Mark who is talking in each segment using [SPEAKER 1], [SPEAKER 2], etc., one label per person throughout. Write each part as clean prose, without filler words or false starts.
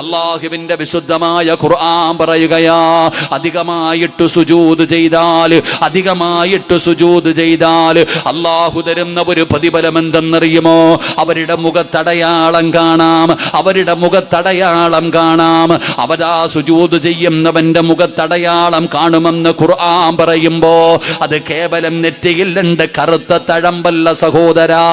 [SPEAKER 1] അല്ലാഹുവിന്റെ വിശുദ്ധമായ ഖുർആൻ പറയുകയാ, അധികമായിട്ട് സുജൂദ് ചെയ്താൽ അല്ലാഹു തരുന്ന ഒരു പ്രതിഫലം എന്തെന്നറിയുമോ? അവരുടെ മുഖത്തടയാളം കാണാം. അവരാ സുജൂദ് ചെയ്യുന്നവന്റെ മുഖത്തടയാളം കാണുമെന്ന് ഖുർആൻ പറയുമ്പോ അത് കേവലം നെറ്റിയിൽ രണ്ട് കറുത്ത തഴമ്പല്ല സഹോദരാ.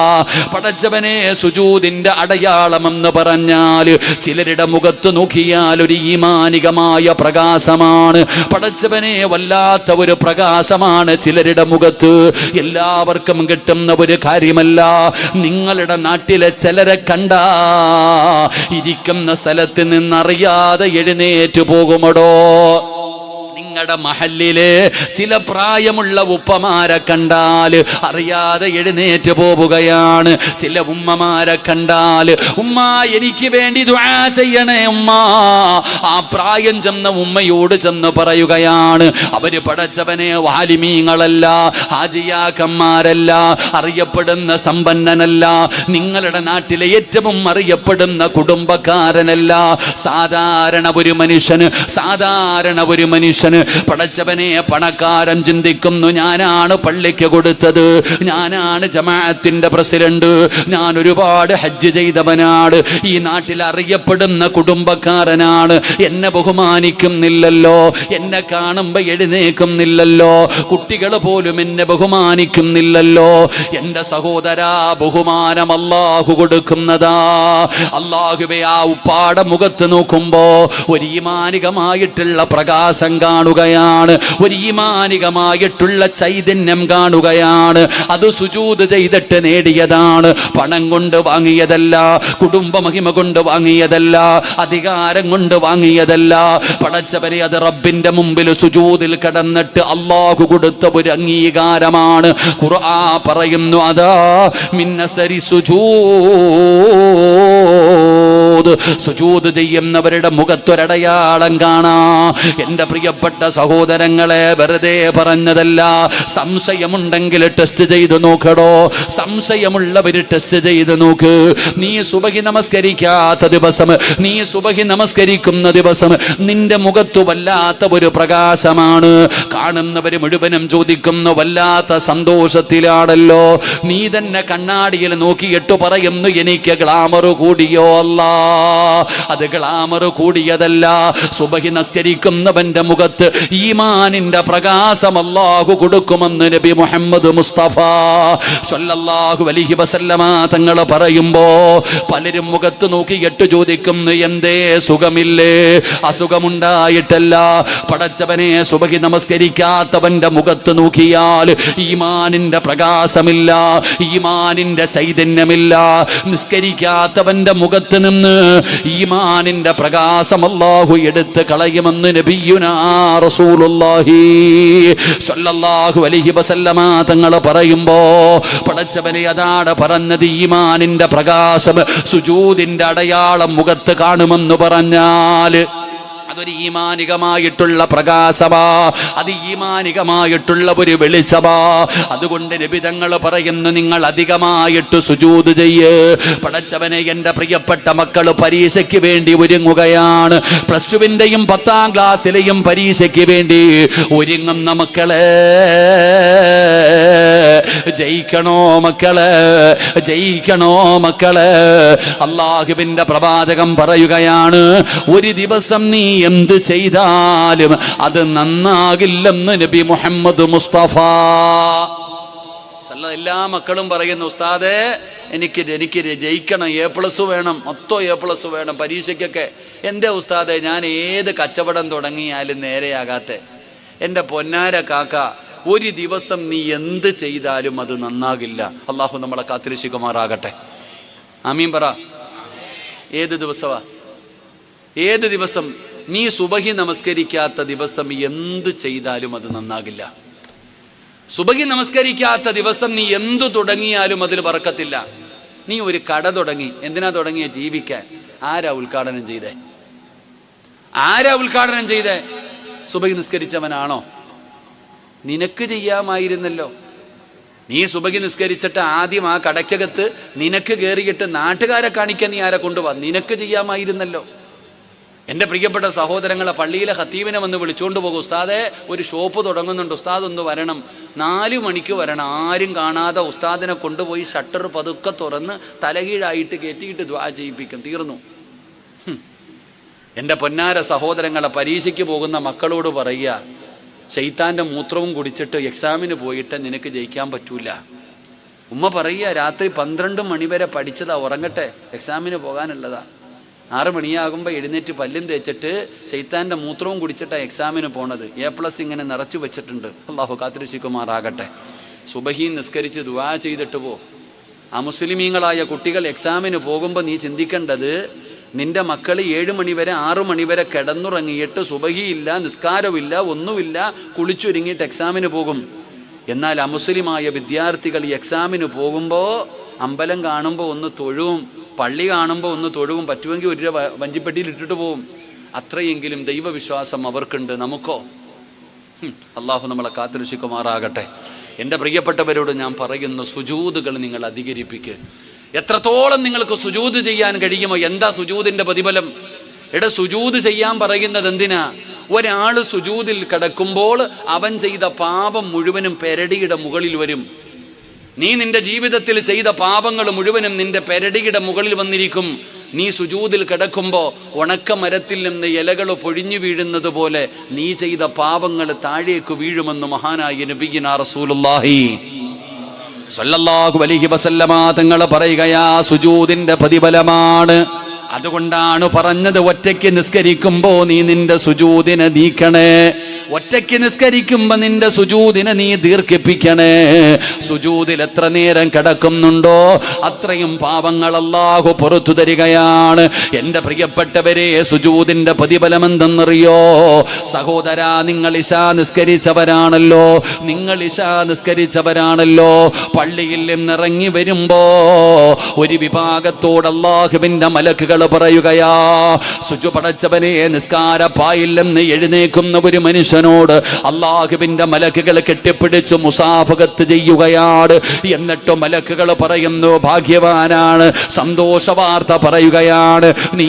[SPEAKER 1] പടച്ചവനെ, സുജൂദിന്റെ അടയാളമെന്ന് പറഞ്ഞാൽ ചിലരുടെ മുഖ നോക്കിയാൽ ഒരു ഈമാനികമായ പ്രകാശമാണ്. പടച്ചവനെ, വല്ലാത്ത ഒരു പ്രകാശമാണ് ചിലരുടെ മുഖത്ത്. എല്ലാവർക്കും കിട്ടുന്ന ഒരു കാര്യമല്ല. നിങ്ങളുടെ നാട്ടിലെ ചിലരെ കണ്ടാ ഇരിക്കുന്ന സ്ഥലത്ത് നിന്നറിയാതെ എഴുന്നേറ്റ് പോകുമടോ. നിങ്ങളുടെ മഹല്ലില് ചില പ്രായമുള്ള ഉപ്പമാരെ കണ്ടാൽ അറിയാതെ എഴുന്നേറ്റ് പോവുകയാണ്. ചില ഉമ്മമാരെ കണ്ടാൽ, ഉമ്മ എനിക്ക് വേണ്ടി ദുആ ചെയ്യണേ ഉമ്മ. ആ പ്രായം ചെന്ന ഉമ്മയോട് ചെന്ന് പറയുകയാണ്. അവര് പടച്ചവനെ വാലിമീങ്ങളല്ല, ഹാജിയാക്കന്മാരല്ല, അറിയപ്പെടുന്ന സമ്പന്നനല്ല, നിങ്ങളുടെ നാട്ടിലെ ഏറ്റവും അറിയപ്പെടുന്ന കുടുംബക്കാരനല്ല, സാധാരണ ഒരു മനുഷ്യന് പടച്ചവനെ, പണക്കാരൻ ചിന്തിക്കുന്നു ഞാനാണ് പള്ളിക്ക് കൊടുത്തത്, ഞാനാണ് ജമാഅത്തിന്റെ പ്രസിഡന്റ്, ഞാൻ ഒരുപാട് ഹജ്ജ് ചെയ്തവനാണ്, ഈ നാട്ടിൽ അറിയപ്പെടുന്ന കുടുംബക്കാരനാണ്, എന്നെ ബഹുമാനിക്കുന്നില്ലല്ലോ, എന്നെ കാണുമ്പോ എഴുന്നേക്കുന്നില്ലല്ലോ, കുട്ടികൾ പോലും എന്നെ ബഹുമാനിക്കുന്നില്ലല്ലോ. എന്റെ സഹോദരാ, ബഹുമാനം അല്ലാഹു കൊടുക്കുന്നതാ. അല്ലാഹുവേ, ആ ഉപ്പാടെ മുഖത്ത് നോക്കുമ്പോ ഒരു ഈമാനികമായിട്ടുള്ള പ്രകാശം കാണുകയാണ്, ഒരു ഈമാനികമായിട്ടുള്ള ചൈതന്യം കാണുകയാണ്. അത് സുജൂദ് ചെയ്തിട്ട് നേടിയതാണ്. പണം കൊണ്ട് വാങ്ങിയതല്ല, കുടുംബ മഹിമ കൊണ്ട് വാങ്ങിയതല്ല, അധികാരം കൊണ്ട് വാങ്ങിയതല്ല. പടച്ചവരെ, അത് റബ്ബിന്റെ മുമ്പിൽ സുജൂദിൽ കിടന്നിട്ട് അല്ലാഹു കൊടുത്ത ഒരു അംഗീകാരമാണ്. ഖുർആൻ പറയുന്നു, അതാ മിന്നസരി സുജൂദ് ചെയ്യുന്നവരുടെ മുഖത്തൊരടയാളം കാണാം. എന്റെ പ്രിയപ്പെട്ട സഹോദരങ്ങളെ, വെറുതെ പറഞ്ഞതല്ല. സംശയമുണ്ടെങ്കിൽ ടെസ്റ്റ് ചെയ്ത് നോക്കടോ. സംശയമുള്ളവര് ടെസ്റ്റ് ചെയ്ത് നോക്ക്. നീ സുബഹി നമസ്കരിക്കാത്ത ദിവസം, നീ സുബഹി നമസ്കരിക്കുന്ന ദിവസം നിന്റെ മുഖത്തു വല്ലാത്ത ഒരു പ്രകാശമാണ്. കാണുന്നവര് മുഴുവനും ചോദിക്കുന്നു, വല്ലാത്ത സന്തോഷത്തിലാണല്ലോ. നീ തന്നെ കണ്ണാടിയിൽ നോക്കിയിട്ട് പറയുന്നു, എനിക്ക് ഗ്ലാമർ കൂടിയോ അല്ലാ. അത് ഗ്ലാമർ കൂടിയതല്ല. സുബഹി നമസ്കരിക്കുന്നവന്റെ മുഖത്ത് ഈമാനിന്റെ പ്രകാശം അല്ലാഹു കൊടുക്കുമെന്ന് നബി മുഹമ്മദ് മുസ്തഫ സ്വല്ലല്ലാഹു അലൈഹി വസല്ലമ തങ്ങൾ പറയുമ്പോ പലരും മുഖത്ത് നോക്കിയിട്ട് ചോദിക്കുന്നു, എന്തേ സുഖമില്ലേ? അസുഖമുണ്ടായിട്ടല്ല. പടച്ചവനെ, സുബഹി നമസ്കരിക്കാത്തവന്റെ മുഖത്ത് നോക്കിയാൽ ഈമാനിന്റെ പ്രകാശമില്ല, ഈമാനിന്റെ ചൈതന്യമില്ല. നിസ്കരിക്കാത്തവന്റെ മുഖത്ത് നിന്ന് ഈമാനിന്റെ പ്രകാശം അല്ലാഹു എടുത്ത് കളയുമെന്ന് നബിയുനാ റസൂലുള്ളാഹി സ്വല്ലല്ലാഹു അലൈഹി വസല്ലമ തങ്ങൾ പറയുമ്പോ പടച്ചവനെ, അതാണ് പറഞ്ഞത്, ഈമാനിന്റെ പ്രകാശം, സുജൂദിന്റെ അടയാളം മുഖത്ത് കാണുമെന്ന് പറഞ്ഞാൽ അതൊരു ഈമാനികമായിട്ടുള്ള പ്രകാശമാ, അത് ഈമാനികമായിട്ടുള്ള ഒരു വെളിച്ചമാ. അതുകൊണ്ട് നബി തങ്ങൾ പറയുന്നു, നിങ്ങൾ അധികമായിട്ട് സുജൂദ് ചെയ്യ്. പടച്ചവനെ, എൻ്റെ പ്രിയപ്പെട്ട മക്കൾ പരീക്ഷയ്ക്ക് വേണ്ടി ഒരുങ്ങുകയാണ്. പ്ലസ് ടുവിൻ്റെയും 10ാം ക്ലാസ്സിലെയും പരീക്ഷയ്ക്ക് വേണ്ടി ഒരുങ്ങുന്ന മക്കളെ, ജയിക്കണോ മക്കളെ. അല്ലാഹുവിന്റെ പ്രവാചകൻ പറയുകയാണ്, ഒരു ദിവസം നീ എന്ത് ചെയ്താലും അത് നന്നാകില്ലെന്ന് നബി മുഹമ്മദ് മുസ്തഫ. എല്ലാ മക്കളും പറയുന്നു, ഉസ്താദേ എനിക്ക് ജയിക്കണം, A+ വേണം, മൊത്തം A+ വേണം പരീക്ഷയ്ക്കൊക്കെ. എൻ്റെ ഉസ്താദേ, ഞാൻ ഏത് കച്ചവടം തുടങ്ങിയാലും നേരെയാകാത്തെ. എൻ്റെ പൊന്നാര കാക്ക, ഒരു ദിവസം നീ എന്ത് ചെയ്താലും അത് നന്നാകില്ല. അള്ളാഹു നമ്മളെ കാത്തിരക്ഷിക്കുമാറാകട്ടെ. ആമീൻ പറ. ഏത് ദിവസം നീ സുബഹി നമസ്കരിക്കാത്ത ദിവസം എന്ത് ചെയ്താലും അത് നന്നാകില്ല. സുബഹി നമസ്കരിക്കാത്ത ദിവസം നീ എന്തു തുടങ്ങിയാലും അതിൽ ബർക്കത്തില്ല. നീ ഒരു കട തുടങ്ങി, എന്തിനാ തുടങ്ങിയ? ജീവിക്കാൻ. ആരാ ഉദ്ഘാടനം ചെയ്തേ? സുബഹി നിസ്കരിച്ചവനാണോ? നിനക്ക് ചെയ്യാമായിരുന്നല്ലോ. നീ സുബഹി നിസ്കരിച്ചിട്ട് ആദ്യം ആ കടയ്ക്കകത്ത് നിനക്ക് കയറിയിട്ട് നാട്ടുകാരെ കാണിക്കാൻ നീ ആരെ കൊണ്ടുപോവാ? നിനക്ക് ചെയ്യാമായിരുന്നല്ലോ. എൻ്റെ പ്രിയപ്പെട്ട സഹോദരങ്ങളെ, പള്ളിയിലെ ഖത്തീബിനെ വന്ന് വിളിച്ചുകൊണ്ട് പോകും, ഉസ്താദെ ഒരു ഷോപ്പ് തുടങ്ങുന്നുണ്ട്, ഉസ്താദ് ഒന്ന് വരണം, 4 മണിക്ക് വരണം. ആരും കാണാതെ ഉസ്താദിനെ കൊണ്ടുപോയി ഷട്ടർ പതുക്കെ തുറന്ന് തലകീഴായിട്ട് കയറ്റിയിട്ട് ദുആ ചെയ്യിപ്പിക്കും. തീർന്നു. എൻ്റെ പൊന്നാര സഹോദരങ്ങളെ, പരീക്ഷയ്ക്ക് പോകുന്ന മക്കളോട് പറയുക, ശൈത്താൻ്റെ മൂത്രവും കുടിച്ചിട്ട് എക്സാമിന് പോയിട്ട് നിനക്ക് ജയിക്കാൻ പറ്റൂല. ഉമ്മ പറയുക, രാത്രി 12 മണി വരെ പഠിച്ചതാ, ഉറങ്ങട്ടെ, എക്സാമിന് പോകാനുള്ളതാ. 6 മണിയാകുമ്പോൾ എഴുന്നേറ്റ് പല്ലും തേച്ചിട്ട് ശൈത്താൻ്റെ മൂത്രവും കുടിച്ചിട്ടാണ് എക്സാമിന് പോണത്. A+ ഇങ്ങനെ നിറച്ചു വെച്ചിട്ടുണ്ട്. അള്ളാഹു കാത്തിരക്ഷിക്കുമാറാകട്ടെ. സുബഹി നിസ്കരിച്ച് ദുആ ചെയ്തിട്ട് പോ. അമുസ്ലിമീങ്ങളായ കുട്ടികൾ എക്സാമിന് പോകുമ്പോൾ നീ ചിന്തിക്കേണ്ടത്, നിന്റെ മക്കൾ 7 മണി വരെ 6 മണി വരെ കിടന്നുറങ്ങിയിട്ട് സുബഹിയില്ല, നിസ്കാരമില്ല, ഒന്നുമില്ല, കുളിച്ചൊരുങ്ങിയിട്ട് എക്സാമിന് പോകും. എന്നാൽ അമുസ്ലിമായ വിദ്യാർത്ഥികൾ ഈ എക്സാമിന് പോകുമ്പോൾ അമ്പലം കാണുമ്പോൾ ഒന്ന് തൊഴുവും, പള്ളി കാണുമ്പോൾ ഒന്ന് തൊഴുവും, പറ്റുമെങ്കിൽ ഒരു വഞ്ചിപ്പെട്ടിയിൽ ഇട്ടിട്ട് പോവും. അത്രയെങ്കിലും ദൈവവിശ്വാസം അവർക്കുണ്ട്. നമുക്കോ? അള്ളാഹു നമ്മളെ കാത്തുരക്ഷിക്കുമാറാകട്ടെ. എൻ്റെ പ്രിയപ്പെട്ടവരോട് ഞാൻ പറയുന്നു, സുജൂദുകൾ നിങ്ങൾ അധികരിപ്പിക്കുക. എത്രത്തോളം നിങ്ങൾക്ക് സുജൂദ് ചെയ്യാൻ കഴിയുമോ? എന്താ സുജൂദിൻ്റെ പ്രതിഫലം? സുജൂദ് ചെയ്യാൻ പറയുന്നത് എന്തിനാ? ഒരാൾ സുജൂദിൽ കിടക്കുമ്പോൾ അവൻ ചെയ്ത പാപം മുഴുവനും പെരടിയുടെ മുകളിൽ വരും. നീ നിന്റെ ജീവിതത്തിൽ ചെയ്ത പാപങ്ങൾ മുഴുവനും നിന്റെ പെരടിയുടെ മുകളിൽ വന്നിരിക്കും. നീ സുജൂദിൽ കിടക്കുമ്പോൾ ഉണക്കമരത്തിൽ നിന്ന് ഇലകൾ പൊഴിഞ്ഞു വീഴുന്നത് പോലെ നീ ചെയ്ത പാപങ്ങൾ താഴേക്ക് വീഴുമെന്ന് മഹാനായ നബിയുനാ റസൂലുള്ളാഹി സ്വല്ലല്ലാഹു അലൈഹി വസല്ലമ തങ്ങൾ പറയുകയാ, സുജൂദിന്റെ പ്രതിഫലമാണ്. അതുകൊണ്ടാണ് പറഞ്ഞത്, ഒറ്റയ്ക്ക് നിസ്കരിക്കുമ്പോ നീ നിന്റെ സുജൂദിനെ നീക്കണേ. ഒറ്റയ്ക്ക് നിസ്കരിക്കുമ്പോ നിന്റെ സുജൂദിനെ നീ ദീർഘിപ്പിക്കണേ. സുജൂദിൽ എത്ര നേരം കിടക്കുന്നുണ്ടോ അത്രയും പാപങ്ങൾ അല്ലാഹു പുറത്തു തരികയാണ്. എൻ്റെ പ്രിയപ്പെട്ടവരെ, സുജൂദിന്റെ പ്രതിഫലം എന്തെന്നറിയോ? സഹോദരാ, നിങ്ങൾ ഇശാ നിസ്കരിച്ചവരാണല്ലോ. പള്ളിയിൽ നിന്നിറങ്ങി വരുമ്പോ ഒരു വിഭാഗത്തോട് അല്ലാഹുവിന്റെ മലക്കുകൾ പറയുകയാ, സുജു പടച്ചവനെ, നിസ്കാരപ്പായിൽ നിന്ന് എഴുന്നേക്കുന്ന ഒരു മനുഷ്യനോട് അല്ലാഹുവിന്റെ മലക്കുകൾ കെട്ടിപ്പിടിച്ചു മുസാഫഹത്ത് ചെയ്യുകയാണ്. എന്നിട്ട് മലക്കുകൾ പറയുന്നു, ഭാഗ്യവാനാണ്, സന്തോഷ വാർത്ത പറയുകയാണ്, നീ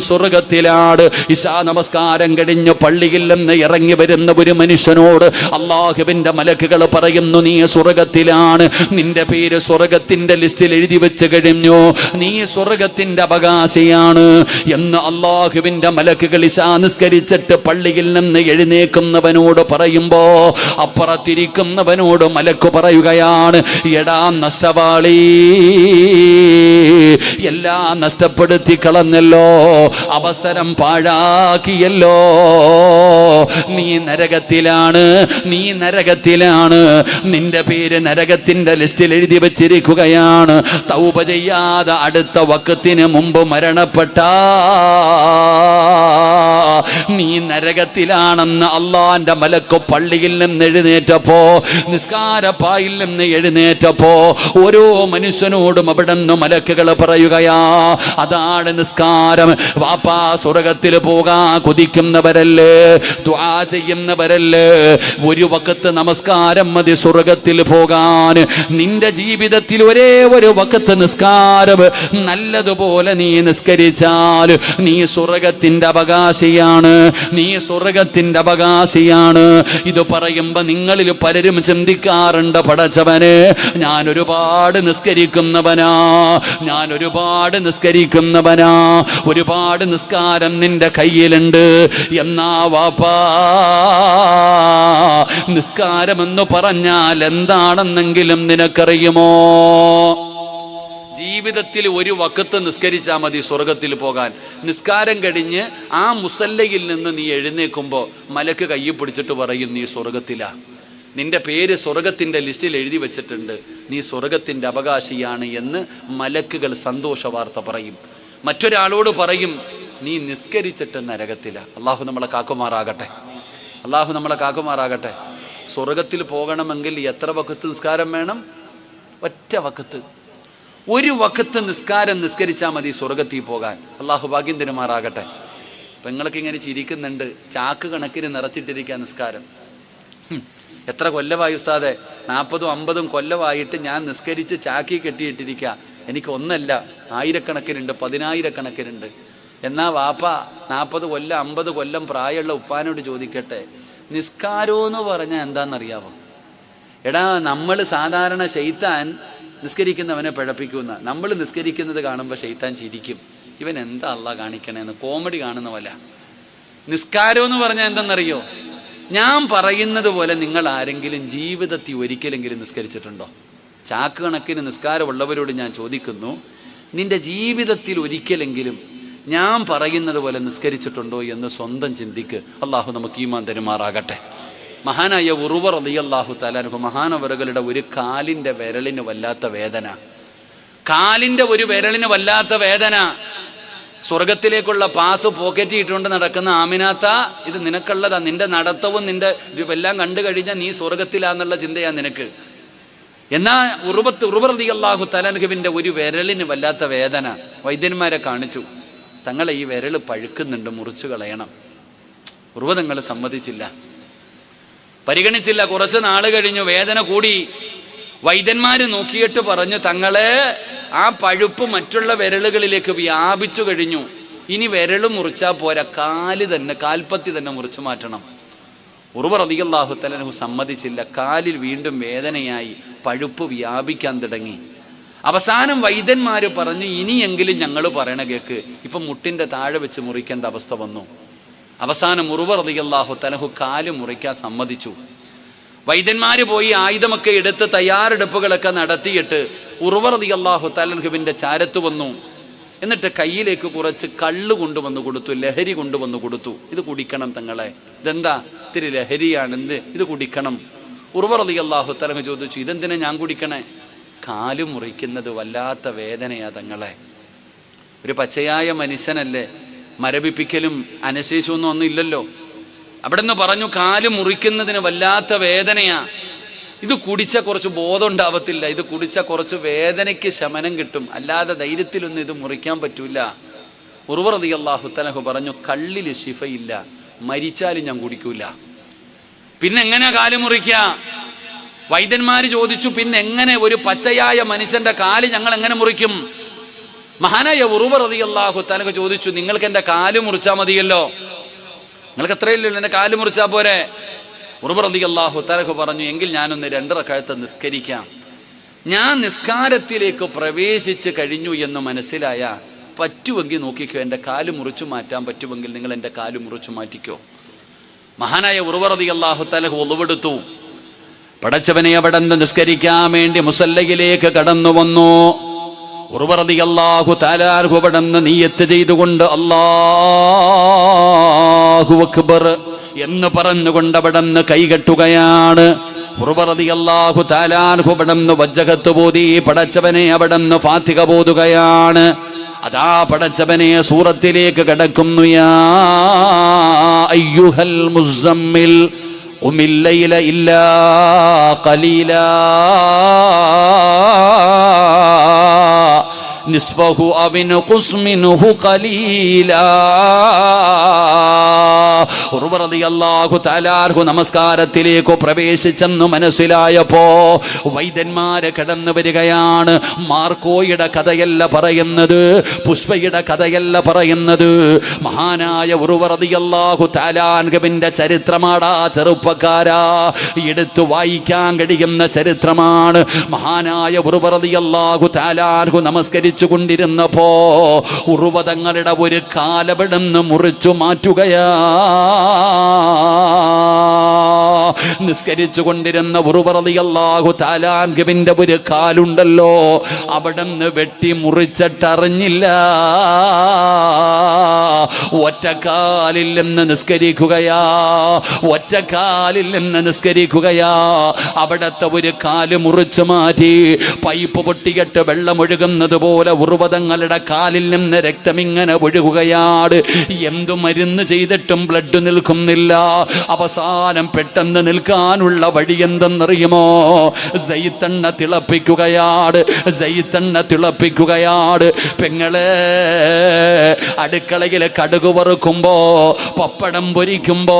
[SPEAKER 1] സ്വർഗത്തിലാണ്. ഇശാ നമസ്കാരം കഴിഞ്ഞ് പള്ളിയിൽ നിന്ന് ഇറങ്ങി വരുന്ന ഒരു മനുഷ്യനോട് അല്ലാഹുവിന്റെ മലക്കുകൾ പറയുന്നു, നീ സ്വർഗത്തിലാണ്, നിന്റെ പേര് സ്വർഗത്തിന്റെ ലിസ്റ്റിൽ എഴുതി വെച്ച് കഴിഞ്ഞു, നീ സ്വർഗത്തിന്റെ അവകാശിയാണ് എന്ന് അല്ലാഹുവിന്റെ മലക്കുകൾ ഇശാ നിസ്കരിച്ചിട്ട് പള്ളിയിൽ നിന്ന് എഴുന്നേക്കുന്നവനോട് പറയുമ്പോ അപ്പുറത്തിരിക്കുന്നവനോട് മലക്ക് പറയുകയാണ്, എടാ നഷ്ടവാളി, എല്ലാം നഷ്ടപ്പെടുത്തി കളഞ്ഞല്ലോ, അവസരം പാഴാക്കിയല്ലോ, നീ നരകത്തിലാണ്, നിന്റെ പേര് നരകത്തിന്റെ ലിസ്റ്റിൽ എഴുതി വെച്ചിരിക്കുകയാണ്. തൗബ ചെയ്യാതെ അടുത്ത വഖത്തിന് മുമ്പ് മരണപ്പെട്ട നീ നരകത്തിലാണെന്ന് അള്ളാന്റെ മലക്ക് പള്ളിയിൽ നിന്ന് എഴുന്നേറ്റപ്പോ, നിസ്കാരപ്പായിൽ നിന്ന് എഴുന്നേറ്റപ്പോ ഓരോ മനുഷ്യനോടും അവിടെ നിന്ന് മലക്കുകൾ പറയുകയാ, അതാണ് നിസ്കാരം. വാപ്പാ, സ്വർഗത്തിൽ പോകാൻ കൊതിക്കുന്നവരല്ലേ, ദുആ ചെയ്യുന്നവരല്ലേ, ഒരു വഖത്ത് നമസ്കാരം മതി സ്വർഗത്തിൽ പോകാൻ. നിന്റെ ജീവിതത്തിൽ ഒരേ ഒരു വഖത്ത് നിസ്കാരം നല്ലതുപോലെ നീ നിസ്കരിച്ചാൽ നീ സ്വർഗത്തിന്റെ അവകാശിയാണ്. ഇത് പറയുമ്പോ നിങ്ങളിൽ പലരും ചിന്തിക്കാറുണ്ട്, പടച്ചവനെ, ഞാൻ ഒരുപാട് നിസ്കരിക്കുന്നവനാ, ഒരുപാട് നിസ്കാരം നിന്റെ കയ്യിലുണ്ട്. എന്നാ വാപ്പാ, നിസ്കാരമെന്ന് പറഞ്ഞാൽ എന്താണെന്നെങ്കിലും നിനക്കറിയുമോ? ജീവിതത്തിൽ ഒരു വഖത്ത് നിസ്കരിച്ചാൽ മതി സ്വർഗത്തിൽ പോകാൻ. നിസ്കാരം കഴിഞ്ഞ് ആ മുസല്ലയിൽ നിന്ന് നീ എഴുന്നേക്കുമ്പോൾ മലക്ക് കയ്യിൽ പിടിച്ചിട്ട് പറയും, നീ സ്വർഗത്തിലാ, നിന്റെ പേര് സ്വർഗത്തിൻ്റെ ലിസ്റ്റിൽ എഴുതി വെച്ചിട്ടുണ്ട്, നീ സ്വർഗത്തിൻ്റെ അവകാശിയാണ് എന്ന് മലക്കുകൾ സന്തോഷ വാർത്ത പറയും. മറ്റൊരാളോട് പറയും, നീ നിസ്കരിച്ചിട്ട് നരകത്തില. അള്ളാഹു നമ്മളെ കാക്കുമാറാകട്ടെ. സ്വർഗത്തിൽ പോകണമെങ്കിൽ എത്ര വഖത്ത് നിസ്കാരം വേണം? ഒറ്റ വഖത്ത്. ഒരു വഖത്ത് നിസ്കാരം നിസ്കരിച്ചാൽ മതി സ്വർഗത്തിൽ പോകാൻ. അള്ളാഹു ഭാഗ്യം തരുമാറാകട്ടെ. പെങ്ങൾക്ക് ഇങ്ങനെ ചിരിക്കുന്നുണ്ട്, ചാക്ക് കണക്കിന് നിറച്ചിട്ടിരിക്കുക നിസ്കാരം. എത്ര കൊല്ലമായി ഉസ്താദെ? 40-50 കൊല്ലമായിട്ട് ഞാൻ നിസ്കരിച്ച് ചാക്കി കെട്ടിയിട്ടിരിക്കുക. എനിക്ക് ഒന്നല്ല, 1000 കണക്കിനുണ്ട്, 10,000 കണക്കിനുണ്ട്. എന്നാ വാപ്പ 40 കൊല്ലം 50 കൊല്ലം പ്രായമുള്ള ഉപ്പാനോട് ചോദിക്കട്ടെ, നിസ്കാരമെന്ന് പറഞ്ഞാൽ എന്താണെന്നറിയാമോ? എടാ, നമ്മൾ സാധാരണ ശൈത്താൻ നിസ്കരിക്കുന്നവനെ പിഴപ്പിക്കുന്ന, നമ്മൾ നിസ്കരിക്കുന്നത് കാണുമ്പോൾ ശൈത്താൻ ചിരിക്കും, ഇവൻ എന്താ അള്ളാഹ് കാണിക്കണേന്ന്, കോമഡി കാണുന്ന പോലെ. നിസ്കാരം എന്ന് പറഞ്ഞാൽ എന്തെന്നറിയോ? ഞാൻ പറയുന്നത് പോലെ നിങ്ങൾ ആരെങ്കിലും ജീവിതത്തിൽ ഒരിക്കലെങ്കിലും നിസ്കരിച്ചിട്ടുണ്ടോ? ചാക്ക് കണക്കിന് നിസ്കാരമുള്ളവരോട് ഞാൻ ചോദിക്കുന്നു, നിന്റെ ജീവിതത്തിൽ ഒരിക്കലെങ്കിലും ഞാൻ പറയുന്നത് പോലെ നിസ്കരിച്ചിട്ടുണ്ടോ എന്ന് സ്വന്തം ചിന്തിക്ക്. അള്ളാഹു നമുക്ക് ഈമാൻ തരുമാറാകട്ടെ. മഹാനായ ഉറുവ റളിയല്ലാഹു തആല അൻഹു, മഹാനവറുകളുടെ ഒരു കാലിൻ്റെ വിരലിന് വല്ലാത്ത വേദന, കാലിൻ്റെ ഒരു വിരലിന് വല്ലാത്ത വേദന. സ്വർഗത്തിലേക്കുള്ള പാസ് പോക്കറ്റ് ഇട്ടുകൊണ്ട് നടക്കുന്ന ആമിനാത്ത, ഇത് നിനക്കുള്ളതാ, നിന്റെ നടത്തവും നിന്റെ എല്ലാം കണ്ടു കഴിഞ്ഞാൽ നീ സ്വർഗത്തിലാന്നുള്ള ചിന്തയാ നിനക്ക്. എന്നാ ഉറുവ റളിയല്ലാഹു തആല അൻഹുവിൻ്റെ ഒരു വിരലിന് വല്ലാത്ത വേദന. വൈദ്യന്മാരെ കാണിച്ചു, തങ്ങളെ ഈ വിരൽ പഴുക്കുന്നുണ്ട്, മുറിച്ചു കളയണം. ഉറുവ തങ്ങൾ സമ്മതിച്ചില്ല, പരിഗണിച്ചില്ല. കുറച്ച് നാൾ കഴിഞ്ഞു, വേദന കൂടി. വൈദ്യന്മാർ നോക്കിയിട്ട് പറഞ്ഞു, തങ്ങളെ ആ പഴുപ്പ് മറ്റുള്ള വിരലുകളിലേക്ക് വ്യാപിച്ചു കഴിഞ്ഞു, ഇനി വിരൽ മുറിച്ചാൽ പോരാ, കാൽപ്പത്തി തന്നെ മുറിച്ചു മാറ്റണം. ഉറുവ റളിയല്ലാഹു തആല അൻഹു സമ്മതിച്ചില്ല. കാലിൽ വീണ്ടും വേദനയായി, പഴുപ്പ് വ്യാപിക്കാൻ തുടങ്ങി. അവസാനം വൈദ്യന്മാർ പറഞ്ഞു, ഇനിയെങ്കിലും ഞങ്ങൾ പറയണ കേക്ക്. ഇപ്പം മുട്ടിൻ്റെ താഴെ വെച്ച് മുറിക്കേണ്ട അവസ്ഥ വന്നു. അവസാനം ഉറുവ റളിയല്ലാഹു തആല അൻഹു കാല് മുറിക്കാൻ സമ്മതിച്ചു. വൈദ്യന്മാർ പോയി ആയുധമൊക്കെ എടുത്ത് തയ്യാറെടുപ്പുകളൊക്കെ നടത്തിയിട്ട് ഉറുവ റളിയല്ലാഹു തആല അൻഹുവിൻ്റെ ചാരത്ത് വന്നു. എന്നിട്ട് കയ്യിലേക്ക് കുറച്ച് കള്ള് കൊണ്ടുവന്ന് കൊടുത്തു, ലഹരി കൊണ്ടുവന്ന് കൊടുത്തു. ഇത് കുടിക്കണം തങ്ങളെ. ഇതെന്താ? ഇത്തിരി ലഹരിയാണ്, ഇത് കുടിക്കണം. ഉറുവ റളിയല്ലാഹു തആല അൻഹു ചോദിച്ചു, ഇതെന്തിനാ ഞാൻ കുടിക്കണേ? കാല് മുറിക്കുന്നത് വല്ലാത്ത വേദനയാ തങ്ങളെ. ഒരു പച്ചയായ മനുഷ്യനല്ലേ, മരവിപ്പിക്കലും അനശേഷമൊന്നും ഒന്നും ഇല്ലല്ലോ. അവിടെ നിന്ന് പറഞ്ഞു, കാല് മുറിക്കുന്നതിന് വല്ലാത്ത വേദനയാ, ഇത് കുടിച്ച കുറച്ച് ബോധം ഉണ്ടാവത്തില്ല, ഇത് കുടിച്ച കുറച്ച് വേദനയ്ക്ക് ശമനം കിട്ടും, അല്ലാതെ ധൈര്യത്തിലൊന്നും ഇത് മുറിക്കാൻ പറ്റൂല. ഉറുവ റളിയല്ലാഹു തആല അൻഹു പറഞ്ഞു, കള്ളിൽ ശിഫയില്ല, മരിച്ചാലും ഞാൻ കുടിക്കൂല. പിന്നെ എങ്ങനെ കാല് മുറിക്കുക? വൈദ്യന്മാർ ചോദിച്ചു, പിന്നെ എങ്ങനെ ഒരു പച്ചയായ മനുഷ്യന്റെ കാല് ഞങ്ങൾ എങ്ങനെ മുറിക്കും? മഹാനായ ഉറുവ റളിയല്ലാഹു തആല അൻഹു ചോദിച്ചു, നിങ്ങൾക്ക് എൻ്റെ കാല് മുറിച്ചാൽ മതിയല്ലോ, നിങ്ങൾക്ക് എത്രയല്ലോ, എൻ്റെ കാല് മുറിച്ചാൽ പോരെ? ഉറുവ റളിയല്ലാഹു തആല അൻഹു പറഞ്ഞു, എങ്കിൽ ഞാനൊന്ന് 2 റക്അത്ത് നിസ്കരിക്കാം. ഞാൻ നിസ്കാരത്തിലേക്ക് പ്രവേശിച്ച് കഴിഞ്ഞു എന്ന് മനസ്സിലായ, പറ്റുമെങ്കിൽ നോക്കിക്കോ, എൻ്റെ കാല് മുറിച്ചു മാറ്റാൻ പറ്റുമെങ്കിൽ നിങ്ങൾ എൻ്റെ കാല് മുറിച്ചു മാറ്റിക്കോ. മഹാനായ ഉറുവ റളിയല്ലാഹു തആല അൻഹു ഒളുവെടുത്തു. പടച്ചവനെ അവിടെ നിന്ന് നിസ്കരിക്കാൻ വേണ്ടി മുസല്ലയിലേക്ക് കടന്നു വന്നു. ഉറുവ റളിയല്ലാഹു തആല അൻഹു അവിടെ നിന്ന് നിയ്യത്ത് ചെയ്തുകൊണ്ട് അല്ലാഹു അക്ബർ എന്ന് പറഞ്ഞുകൊണ്ട് അവിടെ നിന്ന് കൈകെട്ടുകയാണ്. ഉറുവ റളിയല്ലാഹു തആല അൻഹു അവിടെ നിന്ന് വജ്ജഹത്ത് പോതി, പടച്ചവനെ അവിടെ നിന്ന് ഫാത്തിഹ പോതുകയാണ്. അതാ പടച്ചവനെ സൂറത്തിലേക്ക് കടക്കുന്നു. യാ അയ്യുഹൽ മുസമ്മിൽ ഖും الليل إلا قليلا نصفه أو انقص منه قليلا. ഉറുവ റളിയല്ലാഹു തആല അൻഹു നമസ്കാരത്തിലേക്ക് പ്രവേശിച്ചെന്ന് മനസ്സിലായപ്പോ വൈദ്യന്മാര് കടന്നു വരികയാണ്. മാർക്കോയുടെ കഥയല്ല പറയുന്നത്, പുഷ്പയുടെ കഥയല്ല പറയുന്നത്, മഹാനായ ഉറുവ റളിയല്ലാഹു തആല അൻഹുവിന്റെ ചരിത്രമാടാ ചെറുപ്പക്കാരാ. എടുത്തു വായിക്കാൻ കഴിയുന്ന ചരിത്രമാണ്. മഹാനായ ഉറുവ റളിയല്ലാഹു തആല അൻഹു നമസ്കരിച്ചു കൊണ്ടിരുന്നപ്പോ ഉറുവ തങ്ങളുടെ ഒരു കാലവിടുന്ന് മുറിച്ചു മാറ്റുകയാ. നിസ്കരിച്ചു കൊണ്ടിരുന്ന ഉറുവ റളിയല്ലാഹു തആല അൻഹുവിന്റെ ഒരു കാലുണ്ടല്ലോ, അവിടുന്ന് വെട്ടി മുറിച്ചിട്ടറിഞ്ഞില്ല. ഒറ്റക്കാലിൽ നിന്ന് നിസ്കരിക്കുകയാ, ഒറ്റക്കാലിൽ നിന്ന് നിസ്കരിക്കുകയാ. അവിടത്തെ ഒരു കാല് മുറിച്ചു മാറ്റി, പൈപ്പ് പൊട്ടിയിട്ട് വെള്ളമൊഴുകുന്നത് പോലെ ഉറുവതങ്ങളുടെ കാലിൽ നിന്ന് രക്തമിങ്ങനെ ഒഴുകുകയാണ്. എന്തു മരുന്ന് ചെയ്തിട്ടും ബ്ലഡ് നിൽക്കുന്നില്ല. അവസാനം പെട്ടെന്ന് നിൽക്കാനുള്ള വഴി എന്തെന്നറിയുമോ? സൈത്തെണ്ണ തിളപ്പിക്കുകയാണ്, സൈത്തെണ്ണ തിളപ്പിക്കുകയാണ്. പെങ്ങളെ, അടുക്കളയിൽ കടുക് കടുക് വറുക്കുമ്പോ, പപ്പടം പൊരിക്കുമ്പോ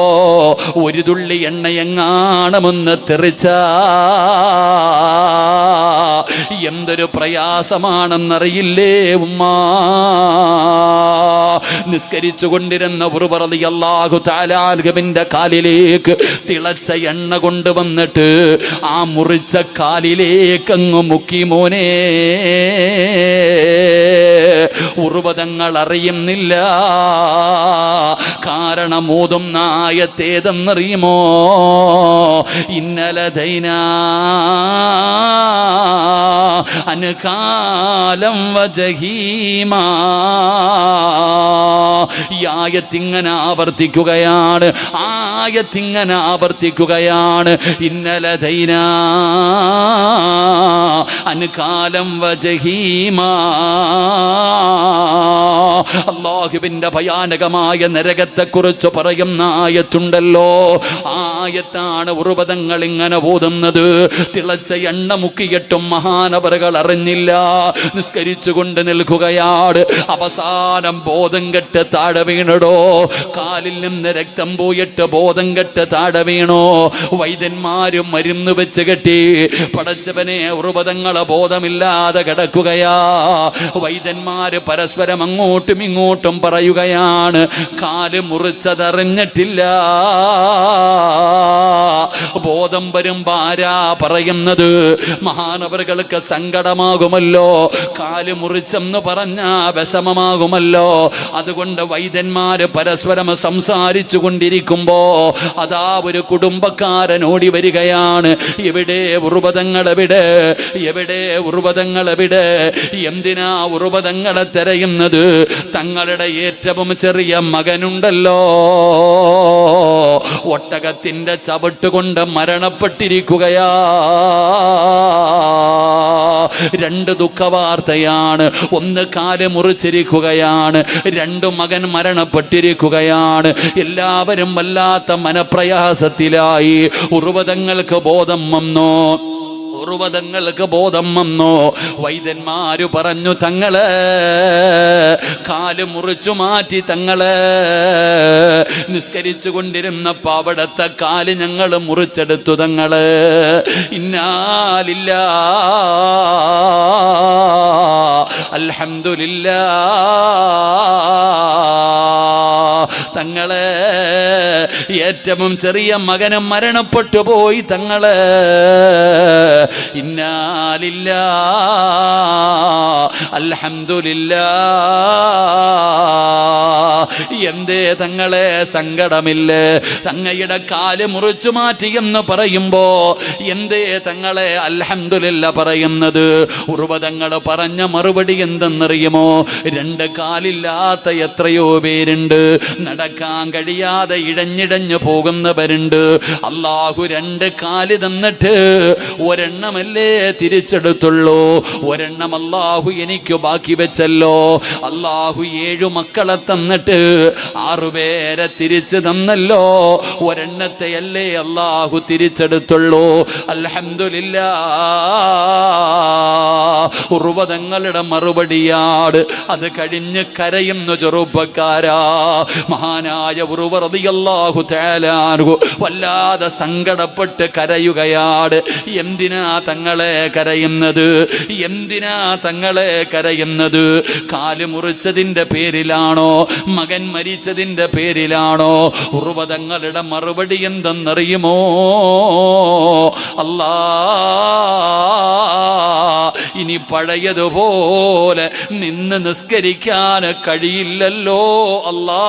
[SPEAKER 1] ഒരു തുള്ളി എണ്ണയെങ്ങാണമെന്ന് തെറിച്ച എന്തൊരു പ്രയാസമാണെന്നറിയില്ലേ ഉമ്മ? നിസ്കരിച്ചു കൊണ്ടിരുന്ന ഉർവ റളിയല്ലാഹു തആല അൻഹുവിന്റെ കാലിലേക്ക് തിളച്ച എണ്ണ കൊണ്ടുവന്നിട്ട് ആ മുറിച്ച കാലിലേക്ക് അങ്ങ് മുക്കി. മോനെ, ഉർവതങ്ങൾ അറിയുന്നില്ല. കാരണം ഓതുന്ന ആയത്തേതെന്നറിയുമോ? ഇന്നലദൈനാ അൻകാലം വജഹീമാ. ഈ ആയത്തിങ്ങനെ ആവർത്തിക്കുകയാണ്, ആയത്തിങ്ങനെ ആവർത്തിക്കുകയാണ്. ഇന്നലദൈനാ അൻകാലം വജഹീമാ. അല്ലാഹുവിന്റെ ഭയാനകമായ നരകത്തെക്കുറിച്ച് പറയുന്ന ആയത്തുണ്ടല്ലോ, ആയത്താണ് ഉർവതങ്ങൾ ഇങ്ങനെ ഓതുന്നത്. തിളച്ച എണ്ണ മുക്കിയിട്ടും മഹാനവറുകൾ അറിഞ്ഞില്ല. നിസ്കരിച്ചു കൊണ്ട് നിൽക്കുകയാണ്. അവസാനം ബോധം കെട്ട് താഴെ വീണടോ. കാലിൽ നിന്ന് രക്തം പോയിട്ട് ബോധം കെട്ട് താഴെ വീണോ. വൈദ്യന്മാരും മരുന്ന് വെച്ച് കെട്ടി. പടച്ചവനെ, ഉർവതങ്ങളെ ബോധമില്ലാതെ കിടക്കുകയാ. വൈദ്യന്മാര് പരസ്പരം അങ്ങോട്ടും ഇങ്ങോട്ടും പറയുകയാണ്, കാല് മുറിച്ചതറിഞ്ഞിട്ടില്ല. ബോധം വരുമ്പോ ആരാ പറയുന്നത്? മഹാനവറുകൾക്ക് സങ്കടമാകുമല്ലോ. കാല് മുറിച്ചെന്ന് പറഞ്ഞാ വിഷമമാകുമല്ലോ. അതുകൊണ്ട് വൈദ്യന്മാര് പരസ്പരം സംസാരിച്ചു കൊണ്ടിരിക്കുമ്പോ അതാ ഒരു കുടുംബക്കാരൻ ഓടി വരികയാണ്. എവിടെ ഉർവതങ്ങൾ? എവിടെ എവിടെ ഉർവതങ്ങൾ? എവിടെ? എന്തിനാ ഉർവതങ്ങളെ തിരയുന്നത്? തങ്ങളുടെ ഏറ്റവും ചെറിയ മകനുണ്ടല്ലോ, ഒട്ടകത്തിന്റെ ചവിട്ടുകൊണ്ട് മരണപ്പെട്ടിരിക്കുകയാ. രണ്ട് ദുഃഖവാർത്തയാണ്. ഒന്ന്, കാല് മുറിച്ചിരിക്കുകയാണ്. രണ്ട്, മകൻ മരണപ്പെട്ടിരിക്കുകയാണ്. എല്ലാവരും വല്ലാത്ത മനപ്രയാസത്തിലായി. ഉർവതങ്ങൾക്ക് ബോധം വന്നോ? ഉർവതങ്ങൾക്ക് ബോധം വന്നോ? വൈദ്യന്മാര് പറഞ്ഞു, തങ്ങള് കാല് മുറിച്ചു മാറ്റി. തങ്ങള് നിസ്കരിച്ചു കൊണ്ടിരുന്നപ്പോ അവിടത്തെ കാല് ഞങ്ങൾ മുറിച്ചെടുത്തു. തങ്ങള് ഇന്നാലില്ലാ അൽഹംദുലില്ലാ. തങ്ങള് ഏറ്റവും ചെറിയ മകനും മരണപ്പെട്ടു പോയി. തങ്ങള് ഇന്നാലില്ലാ അൽഹംദുലില്ലാ. എന്തേ തങ്ങളെ സങ്കടമില്ലേ? തങ്ങയുടെ കാല് മുറിച്ചു മാറ്റി എന്ന് പറയുമ്പോ എന്തേ തങ്ങളെ അൽഹംദുലില്ലാ പറയുന്നത്? ഉർവതങ്ങൾ പറഞ്ഞ മറുപടി എന്തെന്നറിയുമോ? രണ്ട് കാലില്ലാത്ത എത്രയോ പേരുണ്ട്. നടക്കാൻ കഴിയാതെ ഇഴഞ്ഞിടഞ്ഞു പോകുന്നവരുണ്ട്. അല്ലാഹു രണ്ട് കാല് തന്നിട്ട് ഒരെണ്ണമല്ലേ തിരിച്ചെടുത്തുള്ളൂ. ഒരെണ്ണം അല്ലാഹു എനിക്ക് ബാക്കി വെച്ചല്ലോ. അല്ലാഹു 7 മക്കളെ തന്നിട്ട് 6 പേരെ തിരിച്ചു തന്നല്ലോ. ഒരെണ്ണത്തെ അല്ലേ അല്ലാഹു തിരിച്ചെടുത്തുള്ളൂ. അൽഹംദുലില്ലാ. ഉർവതങ്ങളുടെ മറുപടിയാണ്. അത് കഴിഞ്ഞ് കരയുന്ന ചെറുപ്പക്കാരാ. മഹാനായ ഉർവ റളിയല്ലാഹു തആല അൻഹു വല്ലാതെ സങ്കടപ്പെട്ട് കരയുകയാണ്. എന്തിനാ തങ്ങളെ കരയുന്നത്? എന്തിനാ തങ്ങളെ കരയുന്നത്? കാല് മുറിച്ചതിന്റെ പേരിലാണോ? മകൻ മരിച്ചതിന്റെ പേരിലാണോ? ഉർവതങ്ങളുടെ മറുപടി എന്തെന്നറിയുമോ? അല്ലാ, ഇനി പഴയതുപോലെ നിന്ന് നിസ്കരിക്കാൻ കഴിയില്ലല്ലോ. അല്ലാ,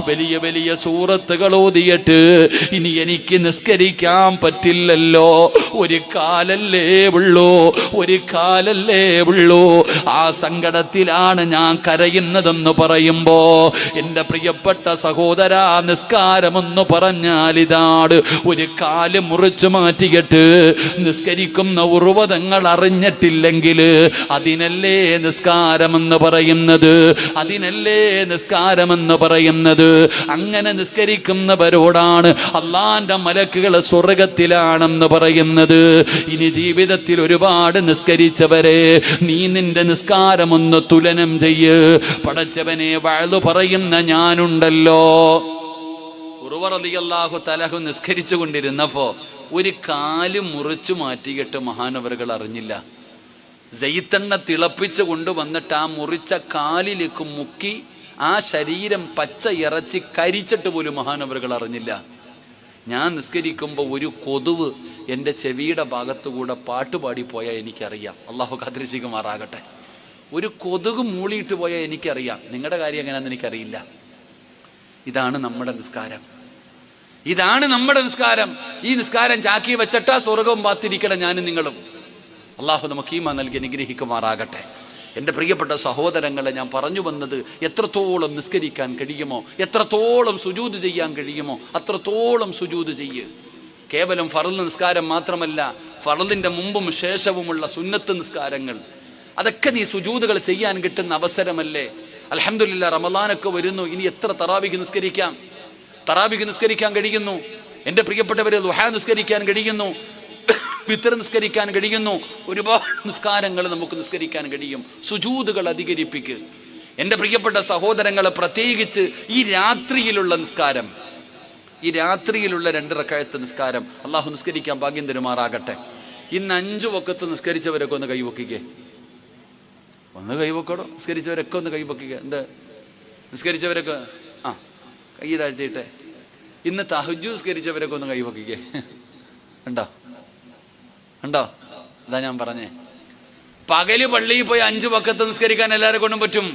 [SPEAKER 1] വലിയ വലിയ സൂറത്തുകൾ ഓതിയിട്ട് ഇനി എനിക്ക് നിസ്കരിക്കാൻ പറ്റില്ലല്ലോ. ഒരു കാലല്ലേ ഉള്ളൂ, ഒരു കാലല്ലേ ഉള്ളൂ. ആ സങ്കടത്തിലാണ് ഞാൻ കരയുന്നതെന്ന് പറയുമ്പോ എൻ്റെ പ്രിയപ്പെട്ട സഹോദര, നിസ്കാരമെന്ന് പറഞ്ഞാൽ ഇതാണ്. ഒരു കാല് മുറിച്ചു മാറ്റിയിട്ട് നിസ്കരിക്കുന്ന ഉർവതങ്ങൾ അറിഞ്ഞിട്ടില്ലെങ്കിൽ അതിനല്ലേ നിസ്കാരമെന്ന് പറയുന്നത്? അതിനല്ലേ നിസ്കാരമെന്ന് പറയുന്നത്? അങ്ങനെ നിസ്കരിക്കുന്നവരോടാണ് അള്ളാന്റെ മലക്കുകൾ സ്വർഗത്തിലാണെന്ന് പറയുന്നത്. ഇനി ജീവിതത്തിൽ ഒരുപാട് നിസ്കരിച്ചവരെ, നീ നിന്റെ നിസ്കാരമൊന്ന് തുലനം ചെയ്യ്. പടച്ചവനെ വഅദ് പറയുന്ന ഞാനുണ്ടല്ലോ. ഉർവ റളിയല്ലാഹു തആല നിസ്കരിച്ചു കൊണ്ടിരുന്നപ്പോ ഒരു കാല് മുറിച്ചു മാറ്റിയിട്ട് മഹാനവറുകൾ അറിഞ്ഞില്ല. ജയ്ത്തെണ്ണ തിളപ്പിച്ച് കൊണ്ടുവന്നിട്ട് ആ മുറിച്ച കാലിലേക്ക് മുക്കി ആ ശരീരം പച്ച ഇറച്ചി കരിച്ചിട്ട് പോലും മഹാനവറുകൾ അറിഞ്ഞില്ല. ഞാൻ നിസ്കരിക്കുമ്പോൾ ഒരു കൊതുവ് എൻ്റെ ചെവിയുടെ ഭാഗത്തുകൂടെ പാട്ടുപാടി പോയാൽ എനിക്കറിയാം. അള്ളാഹു കാത്തിരക്ഷിക്കുമാറാകട്ടെ. ഒരു കൊതുക് മൂളിയിട്ട് പോയാൽ എനിക്കറിയാം. നിങ്ങളുടെ കാര്യം എങ്ങനെയാണെന്ന് എനിക്കറിയില്ല. ഇതാണ് നമ്മുടെ നിസ്കാരം. ഇതാണ് നമ്മുടെ നിസ്കാരം. ഈ നിസ്കാരം ചാക്കി വെച്ചിട്ടാ സ്വർഗവും പാത്തിരിക്കണം ഞാനും നിങ്ങളും. അള്ളാഹു നമുക്ക് ഈമാൻ നൽകി അനുഗ്രഹിക്കുമാറാകട്ടെ. എൻ്റെ പ്രിയപ്പെട്ട സഹോദരങ്ങളെ, ഞാൻ പറഞ്ഞു വന്നത്, എത്രത്തോളം നിസ്കരിക്കാൻ കഴിയുമോ, എത്രത്തോളം സുജൂദ് ചെയ്യാൻ കഴിയുമോ അത്രത്തോളം സുജൂദ് ചെയ്യ്. കേവലം ഫർള് നിസ്കാരം മാത്രമല്ല, ഫർളിൻ്റെ മുമ്പും ശേഷവുമുള്ള സുന്നത്ത് നിസ്കാരങ്ങൾ, അതൊക്കെ നീ സുജൂദുകൾ ചെയ്യാൻ കിട്ടുന്ന അവസരമല്ലേ. അൽഹംദുലില്ലാ, റമളാനൊക്കെ വരുന്നു. ഇനി എത്ര തറാവീഹ് നിസ്കരിക്കാം. തറാവീഹ് നിസ്കരിക്കാൻ കഴിയുന്നു. എൻ്റെ പ്രിയപ്പെട്ടവരെ, ദുഹാ നിസ്കരിക്കാൻ കഴിയുന്നു, വിത്ർ നിസ്കരിക്കാൻ കഴിയുന്നു. ഒരുപാട് നിസ്കാരങ്ങൾ നമുക്ക് നിസ്കരിക്കാൻ കഴിയും. സുജൂദുകൾ അധികരിപ്പിക്കുക. എൻ്റെ പ്രിയപ്പെട്ട സഹോദരങ്ങളെ, പ്രത്യേകിച്ച് ഈ രാത്രിയിലുള്ള നിസ്കാരം, ഈ രാത്രിയിലുള്ള 2 റക്അത്ത് നിസ്കാരം അള്ളാഹു നിസ്കരിക്കാൻ ഭാഗ്യം തരുമാറാകട്ടെ. ഇന്ന് 5 വഖത്ത് നിസ്കരിച്ചവരൊക്കെ ഒന്ന് കൈവക്കിക്കേ. ഒന്ന് കൈവക്കോടോ. നിസ്കരിച്ചവരൊക്കെ ഒന്ന് കൈവക്കിക്കുക. എന്താ നിസ്കരിച്ചവരൊക്കെ കൈ താഴ്ത്തിയിട്ടെ. ഇന്ന് തഹജ്ജുദ് നിസ്കരിച്ചവരൊക്കെ ഒന്ന് കൈവക്കിക്കേ. ഉണ്ടോ? ഉണ്ടോ? അതാ ഞാൻ പറഞ്ഞേ, പകല് പള്ളിയിൽ പോയി 5 വഖത്ത് നിസ്കരിക്കാൻ എല്ലാവരെ കൊണ്ടും പറ്റും.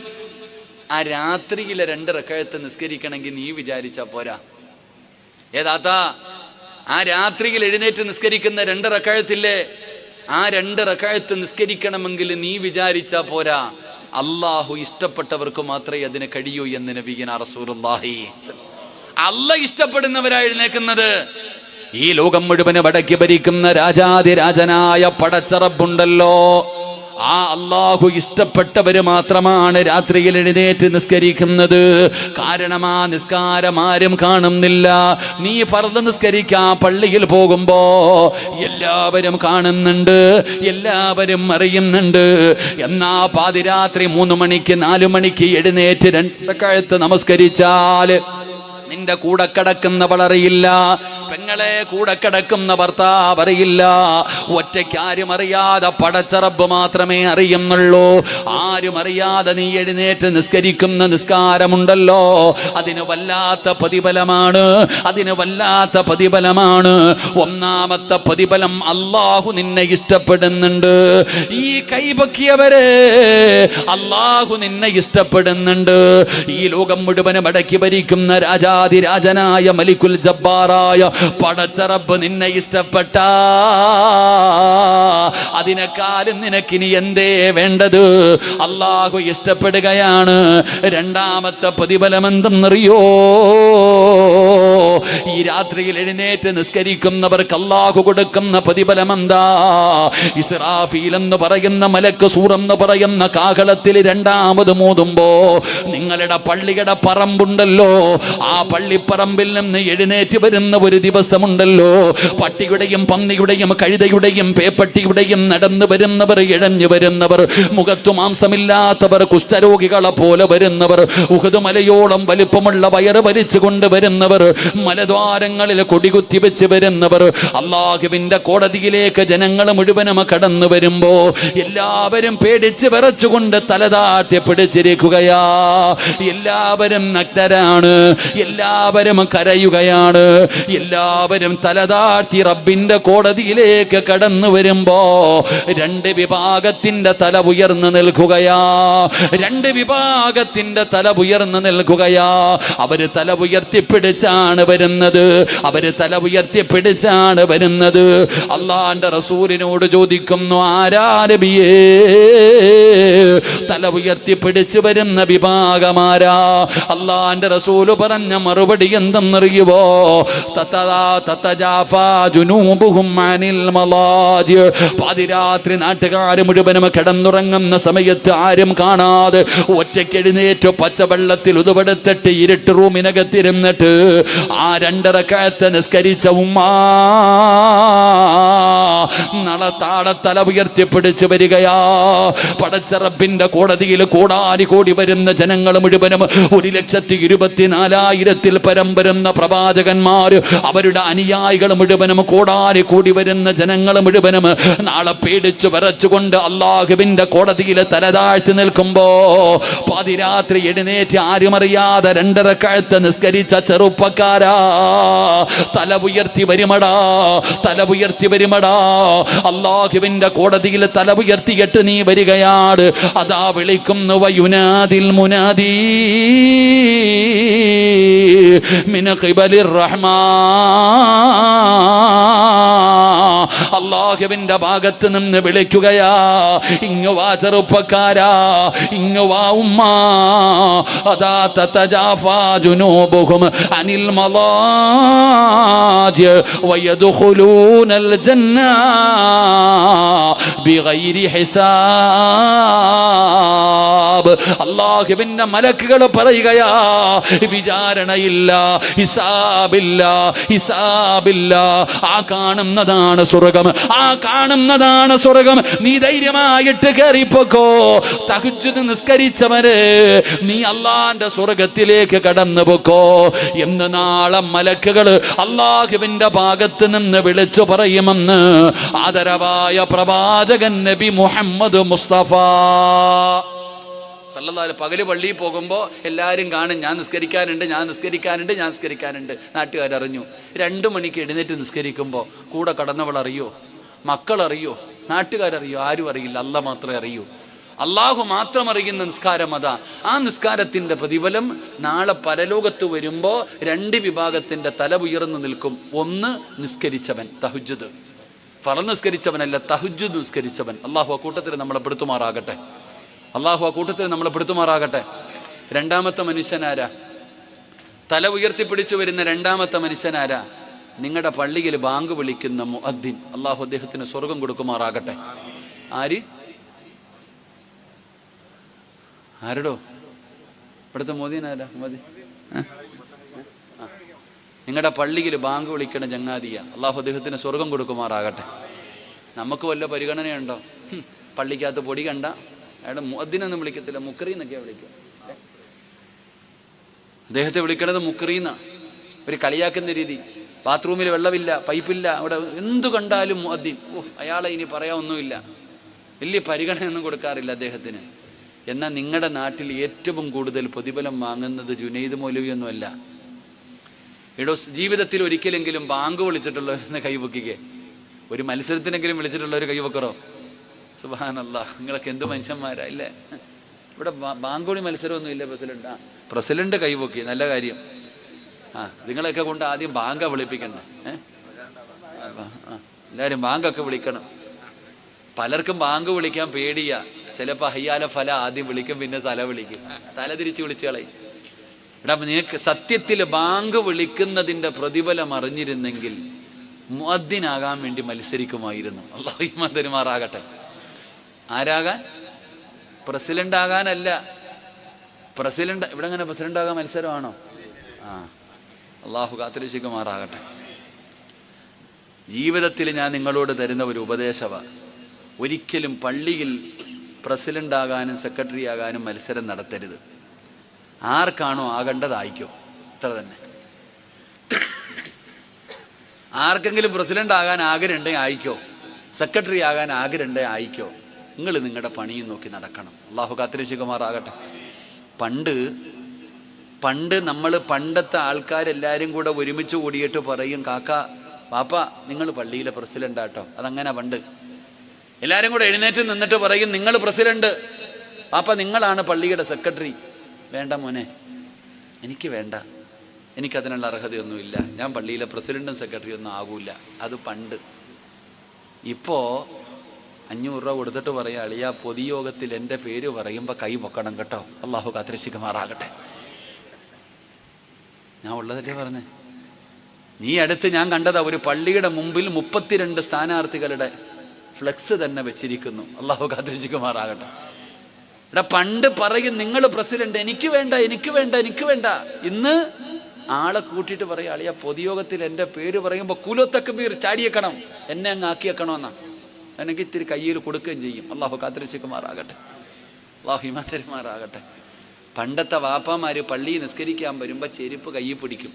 [SPEAKER 1] ആ രാത്രിയിലെ 2 റക്അത്ത് നിസ്കരിക്കണമെങ്കിൽ നീ വിചാരിച്ചാ പോരാ. ഏതാത്താ, ആ രാത്രിയിൽ എഴുന്നേറ്റ് നിസ്കരിക്കുന്ന 2 റക്അത്തില്ലേ, ആ 2 റക്അത്ത് നിസ്കരിക്കണമെങ്കിൽ നീ വിചാരിച്ചാ പോരാ. അള്ളാഹു ഇഷ്ടപ്പെട്ടവർക്ക് മാത്രമേ അതിന് കഴിയൂ എന്ന് നബിയുനാ റസൂലുള്ളാഹി. അള്ളാഹ് ഇഷ്ടപ്പെടുന്നവരാ എഴുന്നേക്കുന്നത്. ഈ ലോകം മുഴുവന് വടക്കി ഭരിക്കുന്ന രാജാതിരാജനായ പടച്ച റബ്ബുണ്ടല്ലോ, ആ അള്ളാഹു ഇഷ്ടപ്പെട്ടവര് മാത്രമാണ് രാത്രിയിൽ എഴുന്നേറ്റ് നിസ്കരിക്കുന്നത്. കാരണം ആ നിസ്കാരം ആരും കാണുന്നില്ല. നീ ഫർദ് നിസ്കരിക്കാൻ പള്ളിയിൽ പോകുമ്പോ എല്ലാവരും കാണുന്നുണ്ട്, എല്ലാവരും അറിയുന്നുണ്ട്. എന്നാ പാതിരാത്രി 3 മണിക്ക് 4 മണിക്ക് എഴുന്നേറ്റ് 2 റക്അത്ത് നമസ്കരിച്ചാൽ നിന്റെ കൂടെ കിടക്കുന്നവൾ അറിയില്ല, പെങ്ങളെ കൂടെ കിടക്കുന്ന ഭർത്താവ് അറിയില്ല. ഒറ്റയ്ക്ക് ആരും അറിയാതെ പടച്ച റബ്ബ് മാത്രമേ അറിയുന്നുള്ളൂ. ആരും അറിയാതെ നീ എഴുന്നേറ്റ് നിസ്കരിക്കുന്ന നിസ്കാരമുണ്ടല്ലോ, അതിന് വല്ലാത്ത പ്രതിഫലമാണ്, അതിന് വല്ലാത്ത പ്രതിഫലമാണ്. ഒന്നാമത്തെ പ്രതിഫലം, അള്ളാഹു നിന്നെ ഇഷ്ടപ്പെടുന്നുണ്ട്. ഈ കൈപൊക്കിയവരെ അള്ളാഹു നിന്നെ ഇഷ്ടപ്പെടുന്നുണ്ട്. ഈ ലോകം മുഴുവനും അടക്കി ഭരിക്കുന്ന രാജാതിരാജനായ മലിക്കുൽ ജബ്ബാറായ പടച്ച റബ്ബ് നിന്നെ ഇഷ്ടപ്പെട്ട, അതിനേക്കാളും നിനക്കിനി എന്തേ വേണ്ടത്? അള്ളാഹു ഇഷ്ടപ്പെടുകയാണ്. രണ്ടാമത്തെ പ്രതിഫലം എന്തെന്നറിയോ? ഈ രാത്രിയിൽ എഴുന്നേറ്റ് നിസ്കരിക്കുന്നവർക്ക് അള്ളാഹു കൊടുക്കുന്ന പ്രതിഫലം എന്താ? ഇസ്രാഫീൽ എന്ന് പറയുന്ന മലക്ക്, സൂറെന്ന് പറയുന്ന കാഹളത്തിൽ 2ാമത് മോതുമ്പോ നിങ്ങളുടെ പള്ളിയുടെ പറമ്പുണ്ടല്ലോ, ആ പള്ളിപ്പറമ്പിൽ നിന്ന് എഴുന്നേറ്റ് വരുന്ന ഒരു ദിവസമുണ്ടല്ലോ, പട്ടിയുടെയും പന്നിയുടെയും കഴുതയുടെയും പേപ്പട്ടിയുടെയും നടന്നു വരുന്നവർ, ഇഴഞ്ഞു വരുന്നവർ, മുഖത്തു മാംസമില്ലാത്തവർ, കുഷ്ഠരോഗികളെ പോലെ വരുന്നവർ, ഉഹദ് മലയോളം വലിപ്പമുള്ള വയറ് വലിച്ചു കൊണ്ടുവരുന്നവർ, മലദ്വാരങ്ങളിൽ കൊടികുത്തി വെച്ച് വരുന്നവർ, അള്ളാഹുവിന്റെ കോടതിയിലേക്ക് ജനങ്ങൾ മുഴുവനും കടന്നു വരുമ്പോ എല്ലാവരും പേടിച്ച് വിറച്ചുകൊണ്ട് തലതാഴ്ത്തി പിടിച്ചിരിക്കുകയാ. എല്ലാവരും നഗ്നരാണ്, എല്ലാവരും കരയുകയാണ്, എല്ലാവരും തലതാഴ്ത്തി റബ്ബിന്റെ കോടതിയിലേക്ക് കടന്നു വരുമ്പോ 2 വിഭാഗത്തിന്റെ തല ഉയർന്നു നിൽക്കുകയാ. 2 വിഭാഗത്തിന്റെ തല ഉയർന്നു നിൽക്കുകയാ. അവര് തല ഉയർത്തിപ്പിടിച്ചാണ് വരുന്നത്, അവര് തല ഉയർത്തിപ്പിടിച്ചാണ് വരുന്നത്. അള്ളാന്റെ റസൂലിനോട് ചോദിക്കുന്നു, ആരാ നബിയേ തല ഉയർത്തിപ്പിടിച്ചു വരുന്ന വിഭാഗമാരാ? അള്ളാന്റെ റസൂല് പറഞ്ഞ മറുപടി എന്തെന്നറിയുവോ? പാതിരാത്രി നാട്ടുകാർ മുഴുവനും കിടന്നുറങ്ങുന്ന സമയത്ത് ആരും കാണാതെ ഒറ്റയ്ക്ക് എഴുന്നേറ്റ് പച്ചവെള്ളത്തിൽ ഉതുപെടുത്തിട്ട് ഇരുട്ട് റൂമിനകത്തിരുന്നിട്ട് ആ 2 റക്അത്ത് നിസ്കരിച്ച ഉമ്മ തല ഉയർത്തിപ്പിടിച്ചു വരികയാ. പടച്ച റബ്ബിന്റെ കോടതിയിൽ കോടി വരുന്ന ജനങ്ങൾ മുഴുവനും 1,24,000 പരം വരുന്ന പ്രവാചകന്മാർ, അവരുടെ അനുയായികൾ മുഴുവനും കോടി വരുന്ന ജനങ്ങൾ മുഴുവനും നാളെ പേടിച്ചു വിറച്ചുകൊണ്ട് അള്ളാഹുവിന്റെ കോടതിയിൽ തലതാഴ്ത്തി നിൽക്കുമ്പോ പാതിരാത്രി എഴുന്നേറ്റ് ആരുമറിയാതെ 2 റക്അത്ത് നിസ്കരിച്ച ചെറുപ്പക്കാരാ, തല ഉയർത്തി വരുമടാ. അള്ളാഹുവിന്റെ കോടതിയിൽ തല ഉയർത്തിയിട്ട് നീ വരികയാണ്. അതാ വിളിക്കുന്നു, വയുനാദിൽ മുനാദി മിൻ ഖിബലിർ റഹ്മാൻ. അള്ളാഹുവിന്റെ ഭാഗത്ത് നിന്ന് വിളിക്കുകയാ, ഇങ്ങു വാ ചെറുപ്പക്കാരാ, ഇങ്ങു വാ ഉമ്മ. അതാ തതജാഫാ ജുനൂബുഹും അനിൽ മളാജി വയദ്ഖുലൂനൽ ജന്ന ബിഗൈരി ഹിസാബ്. അള്ളാഹുവിന്റെ മലക്കുകൾ പറയുകയാ, വിചാരണയില്ല, ഹിസാബില്ല. ആ കാണുന്നതാണ് സ്വർഗം. നീ ധൈര്യമായിട്ട് കയറിപ്പോക്കോ. തഹജ്ജുദ് നിസ്കരിച്ചവര്, നീ അള്ളാന്റെ സ്വർഗത്തിലേക്ക് കടന്നു പോക്കോ എന്ന് നാളെ മലക്കുകൾ അള്ളാഹുവിന്റെ ഭാഗത്ത് നിന്ന് വിളിച്ചു പറയുമെന്ന് ആദരവായ പ്രവാചകൻ നബി മുഹമ്മദ് മുസ്തഫ സല്ലല്ലാഹു അലൈഹി. പകല് പള്ളിയിൽ പോകുമ്പോൾ എല്ലാവരും കാണും, ഞാൻ നിസ്കരിക്കാനുണ്ട്. നാട്ടുകാരറിഞ്ഞു. 2 മണിക്ക് എഴുന്നേറ്റ് നിസ്കരിക്കുമ്പോൾ കൂടെ കടന്നവൾ അറിയോ, മക്കളറിയോ, നാട്ടുകാരറിയോ? ആരും അറിയില്ല, അല്ലാഹ് മാത്രമേ അറിയൂ. അള്ളാഹു മാത്രം അറിയുന്ന നിസ്കാരം അതാ. ആ നിസ്കാരത്തിന്റെ പ്രതിഫലം നാളെ പരലോകത്ത് വരുമ്പോൾ 2 വിഭാഗത്തിന്റെ തല ഉയർന്നു നിൽക്കും. ഒന്ന്, നിസ്കരിച്ചവൻ, തഹജ്ജുദ്. ഫർള് നിസ്കരിച്ചവനല്ല, തഹജ്ജുദ് നിസ്കരിച്ചവൻ. അള്ളാഹു ആ കൂട്ടത്തിൽ നമ്മളെ പെടുത്തുമാറാകട്ടെ. 2ാമത്തെ മനുഷ്യനാരാ? തല ഉയർത്തിപ്പിടിച്ചു വരുന്ന 2ാമത്തെ മനുഷ്യനാരാ? നിങ്ങളുടെ പള്ളിയിൽ ബാങ്ക് വിളിക്കുന്ന മുഅദ്ദിൻ. അള്ളാഹു അദ്ദേഹത്തിന് സ്വർഗം കൊടുക്കുമാറാകട്ടെ. ആരടോ? ഇവിടുത്തെ മോദിനാരാ? നിങ്ങളുടെ പള്ളിയിൽ ബാങ്ക് വിളിക്കണ ചങ്ങാതിയ. അള്ളാഹു അദ്ദേഹത്തിന് സ്വർഗം കൊടുക്കുമാറാകട്ടെ. നമുക്ക് വല്ല പരിഗണനയുണ്ടോ? പള്ളിക്കകത്ത് പൊടി കണ്ട അയാളുടെ മുഅദ്ദിനൊന്നും വിളിക്കത്തില്ല, മുക്രി എന്നൊക്കെയാ വിളിക്കുക. അദ്ദേഹത്തെ വിളിക്കണത് മുക്രീന്ന, ഒരു കളിയാക്കുന്ന രീതി. ബാത്റൂമിൽ വെള്ളമില്ല, പൈപ്പില്ല, അവിടെ എന്തു കണ്ടാലും മുഅദ്ദിൻ. അയാളെ ഇനി പറയാനൊന്നുമില്ല, വലിയ പരിഗണനയൊന്നും കൊടുക്കാറില്ല അദ്ദേഹത്തിന്. എന്നാൽ നിങ്ങളുടെ നാട്ടിൽ ഏറ്റവും കൂടുതൽ പ്രതിഫലം വാങ്ങുന്നത് ജുനൈദ് മൗലവിയൊന്നുമല്ല. ജീവിതത്തിൽ ഒരിക്കലെങ്കിലും ബാങ്ക് വിളിച്ചിട്ടുള്ളവരെന്ന് കൈവക്കിക്കേ. ഒരു മത്സരത്തിനെങ്കിലും വിളിച്ചിട്ടുള്ളവർ കൈവക്കറോ? സുബ്ഹാനല്ലാഹ്, നിങ്ങളൊക്കെ എന്ത് മനുഷ്യന്മാരാ ഇല്ലേ? ഇവിടെ ബാങ്കോളി മത്സരമൊന്നും ഇല്ല. പ്രസിഡന്റ് കൈവക്കി, നല്ല കാര്യം. നിങ്ങളെയൊക്കെ കൊണ്ട് ആദ്യം ബാങ്ക വിളിപ്പിക്കണം. എല്ലാവരും ബാങ്കൊക്കെ വിളിക്കണം. പലർക്കും ബാങ്ക് വിളിക്കാൻ പേടിയാ. ചിലപ്പോൾ ഹയ്യാല ഫല ആദ്യം വിളിക്കും, പിന്നെ തല വിളിക്കും, തല തിരിച്ച് വിളിച്ചു കളയും. എടാ, നിനക്ക് സത്യത്തിൽ ബാങ്ക് വിളിക്കുന്നതിൻ്റെ പ്രതിഫലം അറിഞ്ഞിരുന്നെങ്കിൽ മുഅദ്ദിനാകാൻ വേണ്ടി മത്സരിക്കുമായിരുന്നു. അല്ലാഹു ഈമാൻ തരുമാറാകട്ടെ. ആരാകാൻ? പ്രസിഡന്റ് ആകാനല്ല. പ്രസിഡന്റ് ഇവിടെ അങ്ങനെ പ്രസിഡന്റ് ആകാൻ മത്സരമാണോ? അള്ളാഹു കാത്തിരക്ഷിക്കുമാറാകട്ടെ. ജീവിതത്തിൽ ഞാൻ നിങ്ങളോട് തരുന്ന ഒരു ഉപദേശമാണ്, ഒരിക്കലും പള്ളിയിൽ പ്രസിഡന്റ് ആകാനും സെക്രട്ടറി ആകാനും മത്സരം നടത്തരുത്. ആർക്കാണോ ആകേണ്ടതായിക്കോ, ഇത്ര തന്നെ. ആർക്കെങ്കിലും പ്രസിഡന്റ് ആകാൻ ആഗ്രഹമുണ്ടെങ്കിൽ ആയിക്കോ, സെക്രട്ടറി ആകാൻ ആഗ്രഹമുണ്ടെങ്കിൽ ആയിക്കോ. നിങ്ങൾ നിങ്ങളുടെ പണിയും നോക്കി നടക്കണം. അള്ളാഹു കാത്തിരക്ഷിക്കുമാറാകട്ടെ. പണ്ട് നമ്മൾ പണ്ടത്തെ ആൾക്കാരെല്ലാവരും കൂടെ ഒരുമിച്ച് കൂടിയിട്ട് പറയും, കാക്ക പാപ്പ നിങ്ങൾ പള്ളിയിലെ പ്രസിഡന്റാട്ടോ. അതങ്ങനെ പണ്ട് എല്ലാവരും കൂടെ എഴുന്നേറ്റ് നിന്നിട്ട് പറയും, നിങ്ങൾ പ്രസിഡന്റ്, പാപ്പ നിങ്ങളാണ് പള്ളിയുടെ സെക്രട്ടറി. വേണ്ട മോനെ, എനിക്ക് വേണ്ട, എനിക്കതിനുള്ള അർഹതയൊന്നുമില്ല, ഞാൻ പള്ളിയിലെ പ്രസിഡന്റും സെക്രട്ടറി ഒന്നും ആകൂല. അത് പണ്ട്. ഇപ്പോൾ 500 രൂപ കൊടുത്തിട്ട് പറയാം, അളിയാ പൊതുയോഗത്തിൽ എൻ്റെ പേര് പറയുമ്പോൾ കൈ പൊക്കണം കേട്ടോ. അള്ളാഹു കാത്തിരക്ഷിക്കുമാറാകട്ടെ. ഞാൻ ഉള്ളതല്ലേ പറഞ്ഞേ. നീ അടുത്ത് ഞാൻ കണ്ടതാ, ഒരു പള്ളിയുടെ മുമ്പിൽ 32 സ്ഥാനാർത്ഥികളുടെ ഫ്ലെക്സ് തന്നെ വെച്ചിരിക്കുന്നു. അള്ളാഹു കാത്തിരിക്കുമാറാകട്ടെ. ഇവിടെ പണ്ട് പറയും നിങ്ങൾ പ്രസിഡന്റ്, എനിക്ക് വേണ്ട എനിക്ക് വേണ്ട എനിക്ക് വേണ്ട. ഇന്ന് ആളെ കൂട്ടിയിട്ട് പറയാം, അളിയ പൊതുയോഗത്തിൽ എൻ്റെ പേര് പറയുമ്പോൾ കുലത്തക്ബീർ ചാടിയേക്കണം, എന്നെ അങ്ങ് ആക്കിയേക്കണമെന്നാ. എനിക്ക് ഇത്തിരി കയ്യിൽ കൊടുക്കുകയും ചെയ്യും. അള്ളാഹു കാത്തിരിക്കുമാറാകട്ടെ. അള്ളാഹു ഹിമ തരുമാറാകട്ടെ. പണ്ടത്തെ വാപ്പമാര് പള്ളിയിൽ നിസ്കരിക്കാൻ വരുമ്പോൾ ചെരുപ്പ് കയ്യിൽ പിടിക്കും.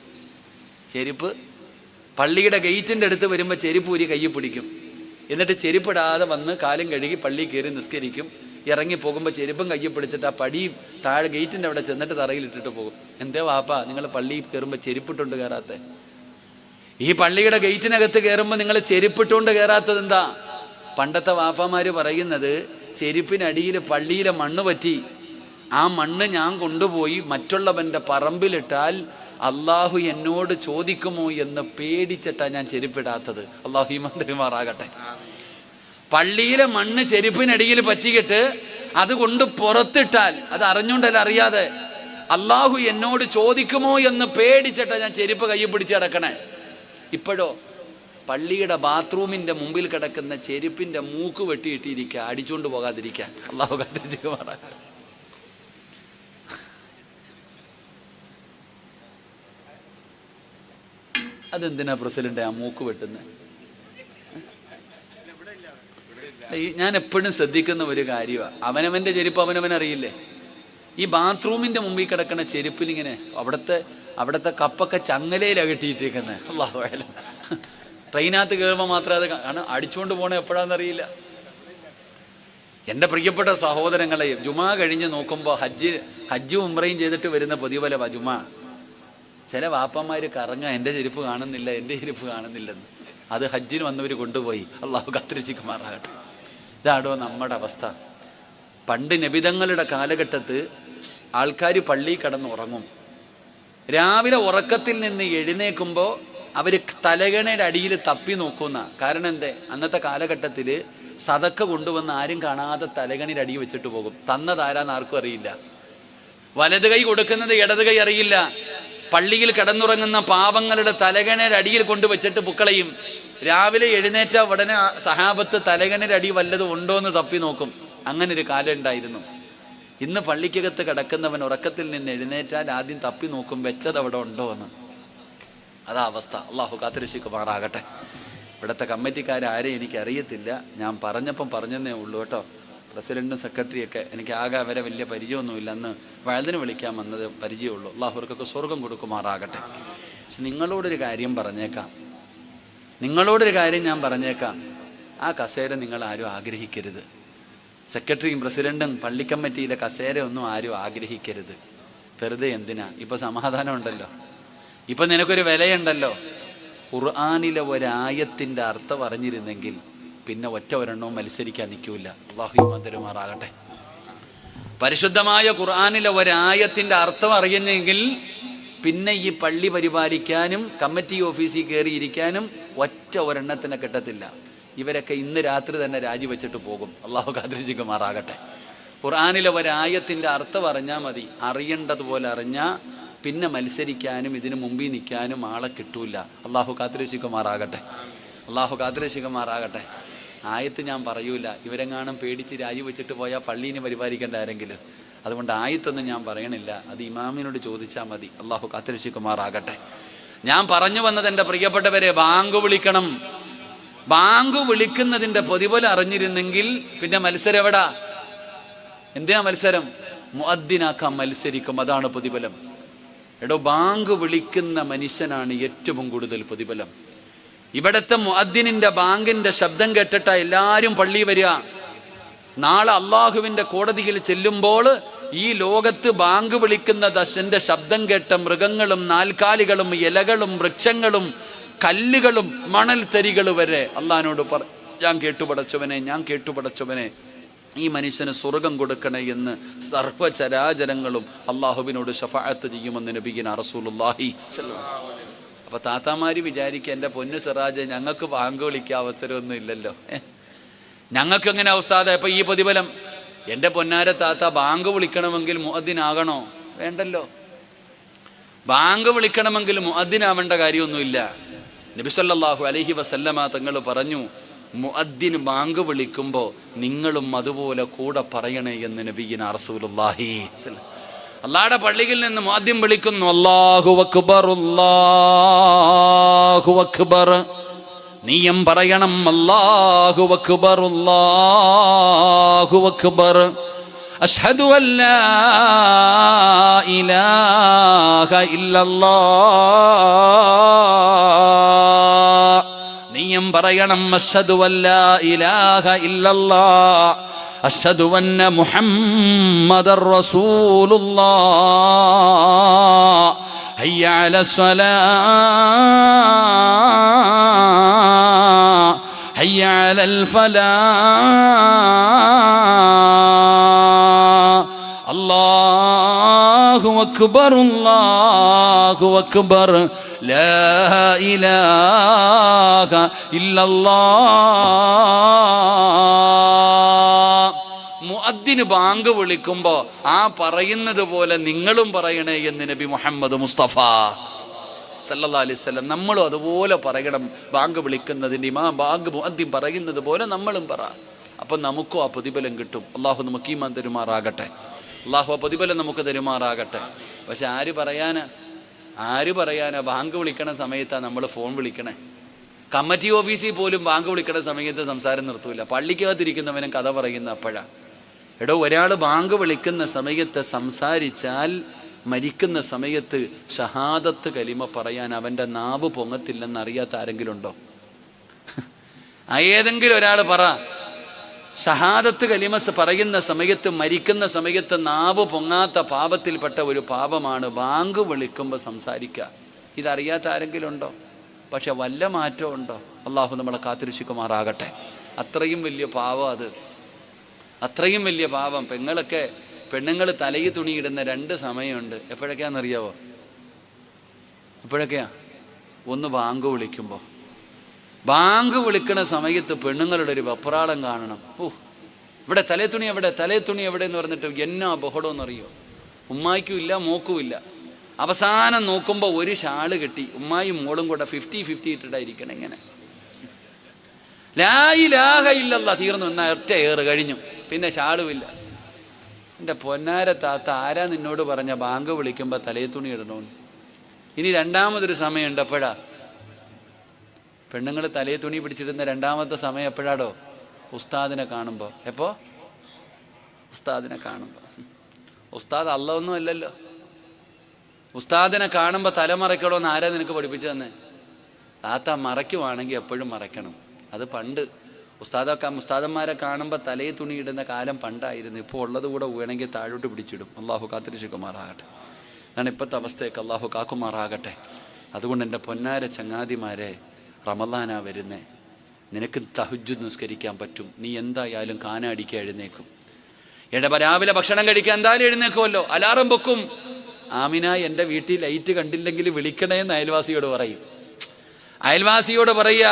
[SPEAKER 1] ചെരുപ്പ് പള്ളിയുടെ ഗേറ്റിൻ്റെ അടുത്ത് വരുമ്പോൾ ചെരുപ്പ് ഊരി കയ്യിൽ പിടിക്കും. എന്നിട്ട് ചെരുപ്പിടാതെ വന്ന് കാലും കഴുകി പള്ളിയിൽ കയറി നിസ്കരിക്കും. ഇറങ്ങി പോകുമ്പോൾ ചെരുപ്പും കയ്യിൽ പിടിച്ചിട്ട് ആ പടിയും താഴെ ഗേറ്റിൻ്റെ അവിടെ ചെന്നിട്ട് തറയിലിട്ടിട്ട് പോകും. എന്തേ വാപ്പ നിങ്ങൾ പള്ളിയിൽ കയറുമ്പോൾ ചെരുപ്പിട്ടുകൊണ്ട് കയറാത്ത? ഈ പള്ളിയുടെ ഗേറ്റിനകത്ത് കയറുമ്പോൾ നിങ്ങൾ ചെരുപ്പിട്ടുകൊണ്ട് കയറാത്തത് എന്താ? പണ്ടത്തെ വാപ്പമാര് പറയുന്നത്, ചെരുപ്പിനടിയിൽ പള്ളിയിലെ മണ്ണ് പറ്റി, ആ മണ്ണ് ഞാൻ കൊണ്ടുപോയി മറ്റുള്ളവൻ്റെ പറമ്പിലിട്ടാൽ അള്ളാഹു എന്നോട് ചോദിക്കുമോ എന്ന് പേടിച്ചിട്ടാണ് ഞാൻ ചെരുപ്പിടാത്തത്. അള്ളാഹു ഈമാൻ. പള്ളിയിലെ മണ്ണ് ചെരുപ്പിനടിയിൽ പറ്റിയിട്ട് അതുകൊണ്ട് പുറത്തിട്ടാൽ, അത് അറിഞ്ഞുകൊണ്ടല്ല അറിയാതെ, അള്ളാഹു എന്നോട് ചോദിക്കുമോ എന്ന് പേടിച്ചിട്ടാണ് ഞാൻ ചെരുപ്പ് കയ്യിൽ പിടിച്ച് കിടക്കണേ. ഇപ്പോഴോ പള്ളിയുടെ ബാത്റൂമിൻ്റെ മുമ്പിൽ കിടക്കുന്ന ചെരുപ്പിൻ്റെ മൂക്ക് വെട്ടിയിട്ടിരിക്കുക, അടിച്ചുകൊണ്ട് പോകാതിരിക്കാൻ. അള്ളാഹു കാത്തിരിക്കുമാറാകട്ടെ. അതെന്തിനാ പ്രസിഡന്റ് ആ മൂക്ക് വെട്ടുന്നത്? ഞാൻ എപ്പോഴും ശ്രദ്ധിക്കുന്ന ഒരു കാര്യമാണ്, അവനവൻ്റെ ചെരുപ്പ് അവനവനറിയില്ലേ. ഈ ബാത്റൂമിൻ്റെ മുമ്പിൽ കിടക്കുന്ന ചെരുപ്പിൽ ഇങ്ങനെ അവിടുത്തെ കപ്പൊക്കെ ചങ്ങലയിലാണ് കെട്ടിയിട്ടിരിക്കുന്നത്. അല്ലാഹു അഅലം. ട്രെയിനകത്ത് കയറുമ്പോൾ മാത്രമേ അത് കാരണം അടിച്ചുകൊണ്ട് പോകണേ എപ്പോഴാണെന്നറിയില്ല. എൻ്റെ പ്രിയപ്പെട്ട സഹോദരങ്ങളെ, ജുമാ കഴിഞ്ഞ് നോക്കുമ്പോൾ ഹജ്ജും ഉംറയും ചെയ്തിട്ട് വരുന്ന പ്രതിഫലമാ ജുമാ. ചില വാപ്പന്മാർ കറങ്ങാൻ എൻ്റെ ചെരുപ്പ് കാണുന്നില്ല എൻ്റെ ചെരുപ്പ് കാണുന്നില്ലെന്ന്. അത് ഹജ്ജിന് വന്നവർ കൊണ്ടുപോയി. അള്ളാഹു കാത്തിരക്ഷിക്കുമാറാകട്ടെ. ഇതാണോ നമ്മുടെ അവസ്ഥ? പണ്ട് നബിതങ്ങളുടെ കാലഘട്ടത്ത് ആൾക്കാർ പള്ളിയിൽ കിടന്നുറങ്ങും. രാവിലെ ഉറക്കത്തിൽ നിന്ന് എഴുന്നേൽക്കുമ്പോൾ അവർ തലകണയുടെ അടിയിൽ തപ്പി നോക്കുന്ന. കാരണം എന്തേ? അന്നത്തെ കാലഘട്ടത്തിൽ സദക്ക കൊണ്ടുവന്ന് ആരും കാണാതെ തലകണിയുടെ അടി വെച്ചിട്ട് പോകും. തന്നതാരാന്ന് ആർക്കും അറിയില്ല. വലത് കൈ കൊടുക്കുന്നത് ഇടത് കൈ അറിയില്ല. പള്ളിയിൽ കിടന്നുറങ്ങുന്ന പാവങ്ങളുടെ തലകണയുടെ അടിയിൽ കൊണ്ടുവച്ചിട്ട് പുക്കളയും. രാവിലെ എഴുന്നേറ്റ ഉടനെ സഹാബത്ത് തലകണയുടെ അടി വല്ലതും ഉണ്ടോ എന്ന് തപ്പി നോക്കും. അങ്ങനെ ഒരു കാലം ഉണ്ടായിരുന്നു. ഇന്ന് പള്ളിക്കകത്ത് കിടക്കുന്നവൻ ഉറക്കത്തിൽ നിന്ന് എഴുന്നേറ്റാൽ ആദ്യം തപ്പി നോക്കും വെച്ചത് അവിടെ ഉണ്ടോ എന്ന്. അതാ അവസ്ഥ. അള്ളാഹു കാത്തിരക്ഷിക്കുമാറാകട്ടെ. ഇവിടുത്തെ കമ്മിറ്റിക്കാരെ എനിക്കറിയത്തില്ല, ഞാൻ പറഞ്ഞപ്പം പറഞ്ഞതേ ഉള്ളൂ കേട്ടോ. പ്രസിഡന്റും സെക്രട്ടറിയൊക്കെ എനിക്ക് ആകെ അവരെ വലിയ പരിചയമൊന്നുമില്ല. അന്ന് വഴുതിന് വിളിക്കാൻ വന്നത് പരിചയമുള്ളൂ. അള്ളാഹുവർക്കൊക്കെ സ്വർഗം കൊടുക്കുമാറാകട്ടെ. പക്ഷെ നിങ്ങളോടൊരു കാര്യം ഞാൻ പറഞ്ഞേക്കാം. ആ കസേര നിങ്ങൾ ആരും ആഗ്രഹിക്കരുത്. സെക്രട്ടറിയും പ്രസിഡന്റും പള്ളി കമ്മിറ്റിയിലെ കസേര ഒന്നും ആരും ആഗ്രഹിക്കരുത്. വെറുതെ എന്തിനാ? ഇപ്പൊ സമാധാനം ഉണ്ടല്ലോ, ഇപ്പൊ നിനക്കൊരു വിലയുണ്ടല്ലോ. ഖുർആനിലെ ഒരായത്തിന്റെ അർത്ഥം അറിഞ്ഞിരുന്നെങ്കിൽ പിന്നെ ഒറ്റ ഒരെണ്ണവും മത്സരിക്കാൻ നിൽക്കൂല. അല്ലാഹു മന്ദിരമാറാകട്ടെ. പരിശുദ്ധമായ ഖുർആനിലെ ഒരായത്തിന്റെ അർത്ഥം അറിയുന്നെങ്കിൽ പിന്നെ ഈ പള്ളി പരിപാലിക്കാനും കമ്മിറ്റി ഓഫീസിൽ കയറിയിരിക്കാനും ഒറ്റ ഒരെണ്ണത്തിനെ കിട്ടത്തില്ല. ഇവരൊക്കെ ഇന്ന് രാത്രി തന്നെ രാജിവെച്ചിട്ട് പോകും. അള്ളാഹു കാത്തിരക്ഷിക്കുമാറാകട്ടെ. ഖുർആനിലെ ഒരായത്തിന്റെ അർത്ഥം അറിഞ്ഞാൽ മതി. അറിയേണ്ടതുപോലെ അറിഞ്ഞാൽ പിന്നെ മത്സരിക്കാനും ഇതിനു മുമ്പിൽ നിൽക്കാനും ആളെ കിട്ടൂല. അള്ളാഹു കാത്തിരക്ഷിക്കുമാറാകട്ടെ. അള്ളാഹു കാത്തിരക്ഷിക്കുമാറാകട്ടെ. ആയത്ത് ഞാൻ പറയൂല. ഇവരെങ്ങാനും പേടിച്ച് രാജിവെച്ചിട്ട് പോയാൽ പള്ളീനെ പരിപാലിക്കേണ്ട ആരെങ്കിലും. അതുകൊണ്ട് ആയത്തൊന്നും ഞാൻ പറയണില്ല. അത് ഇമാമിനോട് ചോദിച്ചാൽ മതി. അള്ളാഹു കാത്തിരക്ഷിക്കുമാറാകട്ടെ. ഞാൻ പറഞ്ഞു വന്നത്, എൻ്റെ പ്രിയപ്പെട്ടവരെ, ബാങ്ക് വിളിക്കണം. ബാങ്ക് വിളിക്കുന്നതിൻ്റെ പ്രതിഫലം അറിഞ്ഞിരുന്നെങ്കിൽ പിന്നെ മത്സരം എവിടാ? എന്തിനാ മത്സരം? മുഅദ്ദിനാക്കാൻ മത്സരിക്കും. അതാണ് പ്രതിഫലം. എടോ, ബാങ്ക് വിളിക്കുന്ന മനുഷ്യനാണ് ഏറ്റവും കൂടുതൽ പ്രതിഫലം. ഇവിടുത്തെ മുഅദ്ദിനിന്റെ ബാങ്കിന്റെ ശബ്ദം കേട്ടിട്ടാ എല്ലാവരും പള്ളി വരിക. നാളെ അള്ളാഹുവിന്റെ കോടതിയിൽ ചെല്ലുമ്പോൾ ഈ ലോകത്ത് ബാങ്ക് വിളിക്കുന്ന ദശന്റെ ശബ്ദം കേട്ട മൃഗങ്ങളും നാൽക്കാലികളും ഇലകളും വൃക്ഷങ്ങളും കല്ലുകളും മണൽ തരികൾ വരെ അള്ളാഹിനോട് ഞാൻ കേട്ടുപടച്ചവനെ ഈ മനുഷ്യന് സ്വർഗം കൊടുക്കണേ എന്ന് സർവ്വചരാചരങ്ങളും അള്ളാഹുവിനോട് ശഫാഅത്ത് ചെയ്യുമെന്ന് നബിയിന റസൂലുള്ളാഹി സ്വല്ലല്ലാഹു അലൈഹി വസല്ലം. അപ്പൊ താത്താമാര് വിചാരിക്കുക, എൻ്റെ പൊന്നു സിറാജ്, ഞങ്ങൾക്ക് ബാങ്ക് വിളിക്കാൻ അവസരമൊന്നും ഇല്ലല്ലോ, ഞങ്ങൾക്ക് എങ്ങനെ ഉസ്താദേ ഇപ്പൊ ഈ പ്രതിഫലം? എൻ്റെ പൊന്നാര താത്ത, ബാങ്ക് വിളിക്കണമെങ്കിൽ മുഅദ്ദിനാകണോ? വേണ്ടല്ലോ. ബാങ്ക് വിളിക്കണമെങ്കിൽ മുഅദ്ദിനാവേണ്ട കാര്യമൊന്നുമില്ല. നബി സല്ലല്ലാഹു അലൈഹി വസല്ലമ തങ്ങൾ പറഞ്ഞു, മുഅദ്ദിൻ ബാങ്ക് വിളിക്കുമ്പോൾ നിങ്ങളും അതുപോലെ കൂടെ പറയണേ എന്ന് നബിയിന റസൂലുള്ളാഹി. അല്ലാഹുവിന്റെ പള്ളിയിൽ നിന്ന് മുഅദ്ദിൻ വിളിക്കുന്നു, അല്ലാഹു അക്ബർ അല്ലാഹു അക്ബർ. നീയും പറയണം അല്ലാഹു അക്ബർ അല്ലാഹു അക്ബർ. അഷ്ഹദു അല്ലാ ഇലാഹ ഇല്ലല്ലാഹ്. നീയും പറയണം അഷ്ഹദു അല്ലാ ഇലാഹ ഇല്ലല്ലാഹ് അഷ്ഹദു അന്ന മുഹമ്മദർ റസൂലുള്ളാഹ്. ഹയ്യ അലസ് സ്വലാഹ് ഹയ്യ അലൽ ഫലാഹ്. അല്ലാഹു അക്ബർ അല്ലാഹു അക്ബർ ലാ ഇലാഹ ഇല്ലല്ലാഹ്. മുഅദ്ദിന് ബാങ്ക് വിളിക്കുമ്പോ ആ പറയുന്നത് പോലെ നിങ്ങളും പറയണേ എന്ന് നബി മുഹമ്മദ് മുസ്തഫ സല്ലല്ലാഹു അലൈഹി വസല്ലം. നമ്മളും അതുപോലെ പറയണം. ബാങ്ക് വിളിക്കുന്നതിന് ബാങ്ക് മുഅദ്ദിൻ പറയുന്നത് പോലെ നമ്മളും പറ. അപ്പം നമുക്കും ആ പ്രതിഫലം കിട്ടും. അള്ളാഹു നമുക്ക് ഈമാൻ തരുമാറാകട്ടെ. അള്ളാഹു ആ പ്രതിഫലം നമുക്ക് തരുമാറാകട്ടെ. പക്ഷെ ആര് പറയാനാ ബാങ്ക് വിളിക്കണ സമയത്താണ് നമ്മൾ ഫോൺ വിളിക്കണേ. കമ്മിറ്റി ഓഫീസിൽ പോലും ബാങ്ക് വിളിക്കണ സമയത്ത് സംസാരം നിർത്തൂല. പള്ളിക്കകത്തിരിക്കുന്നവനും കഥ പറയുന്ന അപ്പോഴാ. എടോ, ഒരാൾ ബാങ്ക് വിളിക്കുന്ന സമയത്ത് സംസാരിച്ചാൽ മരിക്കുന്ന സമയത്ത് ഷഹാദത്ത് കലിമ പറയാൻ അവൻ്റെ നാവ് പൊങ്ങത്തില്ലെന്ന് അറിയാത്ത ആരെങ്കിലും ഉണ്ടോ? ഏതെങ്കിലും ഒരാൾ പറ, ഷഹാദത്ത് കലിമ പറയുന്ന സമയത്ത് മരിക്കുന്ന സമയത്ത് നാവ് പൊങ്ങാത്ത പാപത്തിൽപ്പെട്ട ഒരു പാപമാണ് ബാങ്ക് വിളിക്കുമ്പോൾ സംസാരിക്കുക. ഇതറിയാത്ത ആരെങ്കിലും ഉണ്ടോ? പക്ഷെ വല്ല മാറ്റം ഉണ്ടോ? അള്ളാഹു നമ്മളെ കാത്തിരക്ഷിക്കുമാറാകട്ടെ. അത്രയും വലിയ പാവം അത്, അത്രയും വലിയ പാപം. പെണ്ണുങ്ങൾ തലയിൽ തുണിയിടുന്ന 2 സമയമുണ്ട്. എപ്പോഴൊക്കെയാണെന്നറിയാവോ? എപ്പോഴൊക്കെയാ? ഒന്ന് ബാങ്ക് വിളിക്കുമ്പോൾ. ബാങ്ക് വിളിക്കണ സമയത്ത് പെണ്ണുങ്ങളുടെ ഒരു വെപ്രാളം കാണണം. ഇവിടെ തലേ തുണി എവിടെ എന്ന് പറഞ്ഞിട്ട് എന്നാ ബഹളമെന്നറിയോ? ഉമ്മായിക്കും ഇല്ല മോക്കും ഇല്ല. അവസാനം നോക്കുമ്പോൾ ഒരു ഷാള് കെട്ടി ഉമ്മായും മോളും കൂടെ 50-50 ഇട്ടിട്ടായിരിക്കണം. ഇങ്ങനെ ലാ ഇലാഹ ഇല്ലല്ലാഹ് തീർന്നു. എന്നാ ഒറ്റ ഏറ് കഴിഞ്ഞു, പിന്നെ ഷാളുമില്ല. എൻ്റെ പൊന്നാര താത്ത, ആരാ നിന്നോട് പറഞ്ഞ ബാങ്ക് വിളിക്കുമ്പോൾ തലേ തുണി ഇടണമെന്ന്? ഇനി രണ്ടാമതൊരു സമയമുണ്ട്. എപ്പോഴാ പെണ്ണുങ്ങൾ തലേ തുണി പിടിച്ചിടുന്ന രണ്ടാമത്തെ സമയം? എപ്പോഴാടോ? ഉസ്താദിനെ കാണുമ്പോൾ. എപ്പോ? ഉസ്താദിനെ കാണുമ്പോൾ. ഉസ്താദ് അള്ളൊന്നും അല്ലല്ലോ. ഉസ്താദിനെ കാണുമ്പോൾ തലമറയ്ക്കണമെന്ന് ആരാ നിനക്ക് പഠിപ്പിച്ചു തന്നെ? താത്ത മറയ്ക്കുവാണെങ്കിൽ എപ്പോഴും മറയ്ക്കണം. അത് പണ്ട് ഉസ്താദന്മാരെ കാണുമ്പോൾ തലേ തുണി ഇടുന്ന കാലം പണ്ടായിരുന്നു. ഇപ്പോൾ ഉള്ളത് കൂടെ വേണമെങ്കിൽ താഴോട്ട് പിടിച്ചിടും. അള്ളാഹു കാത്തിരക്ഷിക്കുമാറാകട്ടെ. ഞാൻ ഇപ്പോഴത്തെ അവസ്ഥയൊക്കെ അള്ളാഹു കാക്കുമാറാകട്ടെ. അതുകൊണ്ട് എൻ്റെ പൊന്നാര ചങ്ങാതിമാരെ, റമളാനാ വരുന്നേ. നിനക്ക് തഹജ്ജുദ് നിസ്കരിക്കാൻ പറ്റും. നീ എന്തായാലും കാനാടിക്കാൻ എഴുന്നേക്കും. രാവിലെ ഭക്ഷണം കഴിക്കാൻ എന്തായാലും എഴുന്നേക്കുമല്ലോ. അലാറം വെക്കും. ആമിന, എൻ്റെ വീട്ടിൽ ലൈറ്റ് കണ്ടില്ലെങ്കിൽ വിളിക്കണേന്ന് അയൽവാസിയോട് പറയും. അയൽവാസിയോട് പറയുക,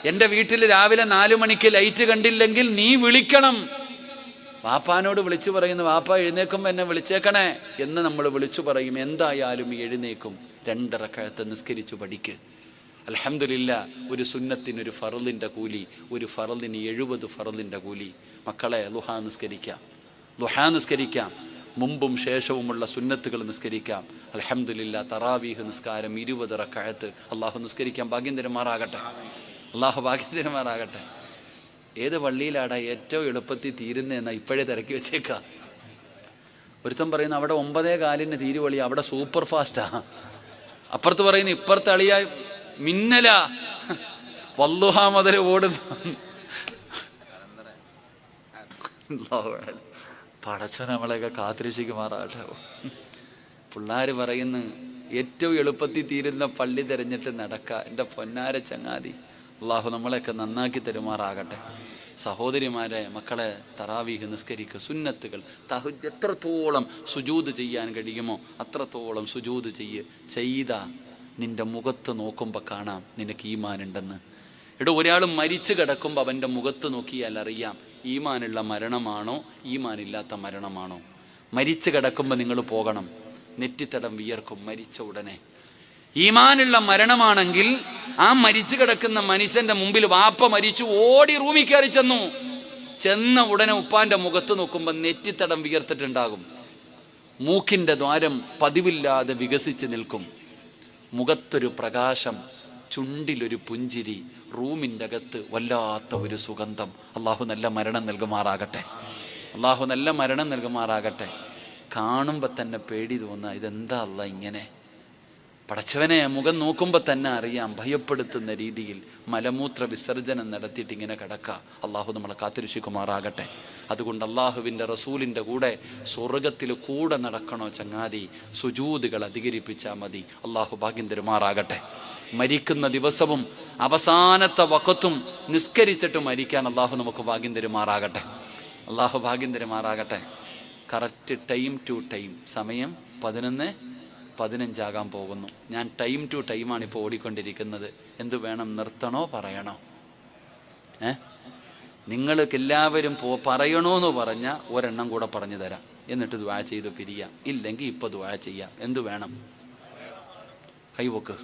[SPEAKER 1] എൻ്റെ വീട്ടിൽ രാവിലെ 4 മണിക്ക് ലൈറ്റ് കണ്ടില്ലെങ്കിൽ നീ വിളിക്കണം. വാപ്പാനോട് വിളിച്ചു പറയുന്നു, വാപ്പ എഴുന്നേക്കുമ്പോൾ എന്നെ വിളിച്ചേക്കണേ എന്ന് നമ്മൾ വിളിച്ചു പറയും. എന്തായാലും എഴുന്നേക്കും. 2 റക്അത്ത് നിസ്കരിച്ചു പഠിക്ക്. അൽഹംദുലില്ലാ, ഒരു സുന്നത്തിന് 1 ഫർളിൻ്റെ കൂലി, ഒരു ഫർളിന് 70 ഫർളിൻ്റെ കൂലി. മക്കളെ, ളുഹാ നിസ്കരിക്കാം. മുമ്പും ശേഷവുമുള്ള സുന്നത്തുകൾ നിസ്കരിക്കാം. അൽഹംദുലില്ലാ, തറാവീഹ് നിസ്കാരം 20 റക്അത്ത് അള്ളാഹു നിസ്കരിക്കാൻ ഭാഗ്യം തരുമാറാകട്ടെ. അള്ളാഹു ഭാഗ്യം തരുമാറാകട്ടെ. ഏത് പള്ളിയിലാടാ ഏറ്റവും എളുപ്പത്തിൽ തീരുന്നതെന്നാ ഇപ്പോഴേ തിരക്കി വെച്ചേക്കാം. ഒരുത്തം പറയുന്നു അവിടെ 9:15 തീരുവള്ളി, അവിടെ സൂപ്പർ ഫാസ്റ്റാ. അപ്പുറത്ത് പറയുന്നു ഇപ്പുറത്ത് അളിയ മിന്നല വല്ലുഹ മുതൽ ഓടുന്നു. പടച്ച നമ്മളെയൊക്കെ കാത്തിരക്ഷിക്കുമാറാകട്ടെ. പിള്ളേർ പറയുന്നു ഏറ്റവും എളുപ്പത്തിൽ തീരുന്ന പള്ളി തിരഞ്ഞിട്ട് നടക്കുക. എൻ്റെ പൊന്നാര ചങ്ങാതി, അള്ളാഹു നമ്മളെയൊക്കെ നന്നാക്കി തരുമാറാകട്ടെ. സഹോദരിമാരെ, മക്കളെ, തറാവീഹ് നിസ്കരിക്കുക. സുന്നത്തുകൾ തഹജ്ജുദ് എത്രത്തോളം സുജൂദ് ചെയ്യാൻ കഴിയുമോ അത്രത്തോളം സുജൂദ് ചെയ്താ നിന്റെ മുഖത്ത് നോക്കുമ്പോൾ കാണാം നിനക്ക് ഈമാനുണ്ടെന്ന്. ഒരാൾ മരിച്ചു കിടക്കുമ്പോൾ അവൻ്റെ മുഖത്ത് നോക്കിയാൽ അറിയാം ഈമാനുള്ള മരണമാണോ ഈമാനില്ലാത്ത മരണമാണോ. മരിച്ചു കിടക്കുമ്പോൾ നിങ്ങൾ പോകണം. നെറ്റിത്തടം വിയർക്കും മരിച്ച ഉടനെ. ഈമാനുള്ള മരണമാണെങ്കിൽ ആ മരിച്ചു കിടക്കുന്ന മനുഷ്യന്റെ മുമ്പിൽ വാപ്പ മരിച്ചു, ഓടി റൂമിൽ കയറി ചെന്ന ഉടനെ ഉപ്പാന്റെ മുഖത്ത് നോക്കുമ്പോൾ നെറ്റിത്തടം വിയർത്തിട്ടുണ്ടാകും. മൂക്കിന്റെ ദ്വാരം പതിവില്ലാതെ വികസിച്ച് നിൽക്കും. മുഖത്തൊരു പ്രകാശം, ചുണ്ടിലൊരു പുഞ്ചിരി, റൂമിൻ്റെ അകത്ത് വല്ലാത്ത ഒരു സുഗന്ധം. അള്ളാഹു നല്ല മരണം നൽകുമാറാകട്ടെ. അള്ളാഹു നല്ല മരണം നൽകുമാറാകട്ടെ. കാണുമ്പോൾ തന്നെ പേടി തോന്നുക, ഇതെന്താ അല്ല ഇങ്ങനെ? പടച്ചവനെ മുഖം നോക്കുമ്പോൾ തന്നെ അറിയാം, ഭയപ്പെടുത്തുന്ന രീതിയിൽ മലമൂത്ര വിസർജനം നടത്തിയിട്ട് ഇങ്ങനെ കിടക്കുക. അള്ളാഹു നമ്മളെ കാത്തിരക്ഷിക്കുമാറാകട്ടെ. അതുകൊണ്ട് അള്ളാഹുവിൻ്റെ റസൂലിൻ്റെ കൂടെ സ്വർഗത്തിൽ കൂടെ നടക്കണോ ചങ്ങാതി, സുജൂദുകൾ അധികരിപ്പിച്ചാൽ മതി. അള്ളാഹു ഭാഗ്യം തരുമാറാകട്ടെ. മരിക്കുന്ന ദിവസവും അവസാനത്തെ വഖത്തും നിസ്കരിച്ചിട്ട് മരിക്കാൻ അള്ളാഹു നമുക്ക് ഭാഗ്യം തരുമാറാകട്ടെ. അള്ളാഹു ഭാഗ്യം തരുമാറാകട്ടെ. കറക്റ്റ് ടൈം ടു ടൈം, സമയം 11:15 പോകുന്നു. ഞാൻ ടൈം ടു ടൈമാണ് ഇപ്പോൾ ഓടിക്കൊണ്ടിരിക്കുന്നത്. എന്തു വേണം, നിർത്തണോ പറയണോ? നിങ്ങൾക്ക് എല്ലാവരും പറയണോന്ന് പറഞ്ഞാൽ ഒരെണ്ണം കൂടെ പറഞ്ഞു തരാം, എന്നിട്ട് ദുആ ചെയ്ത് പിരിയാം. ഇല്ലെങ്കിൽ ഇപ്പോൾ ദുആ ചെയ്യാം. എന്തു വേണം? കൈവക്ക്.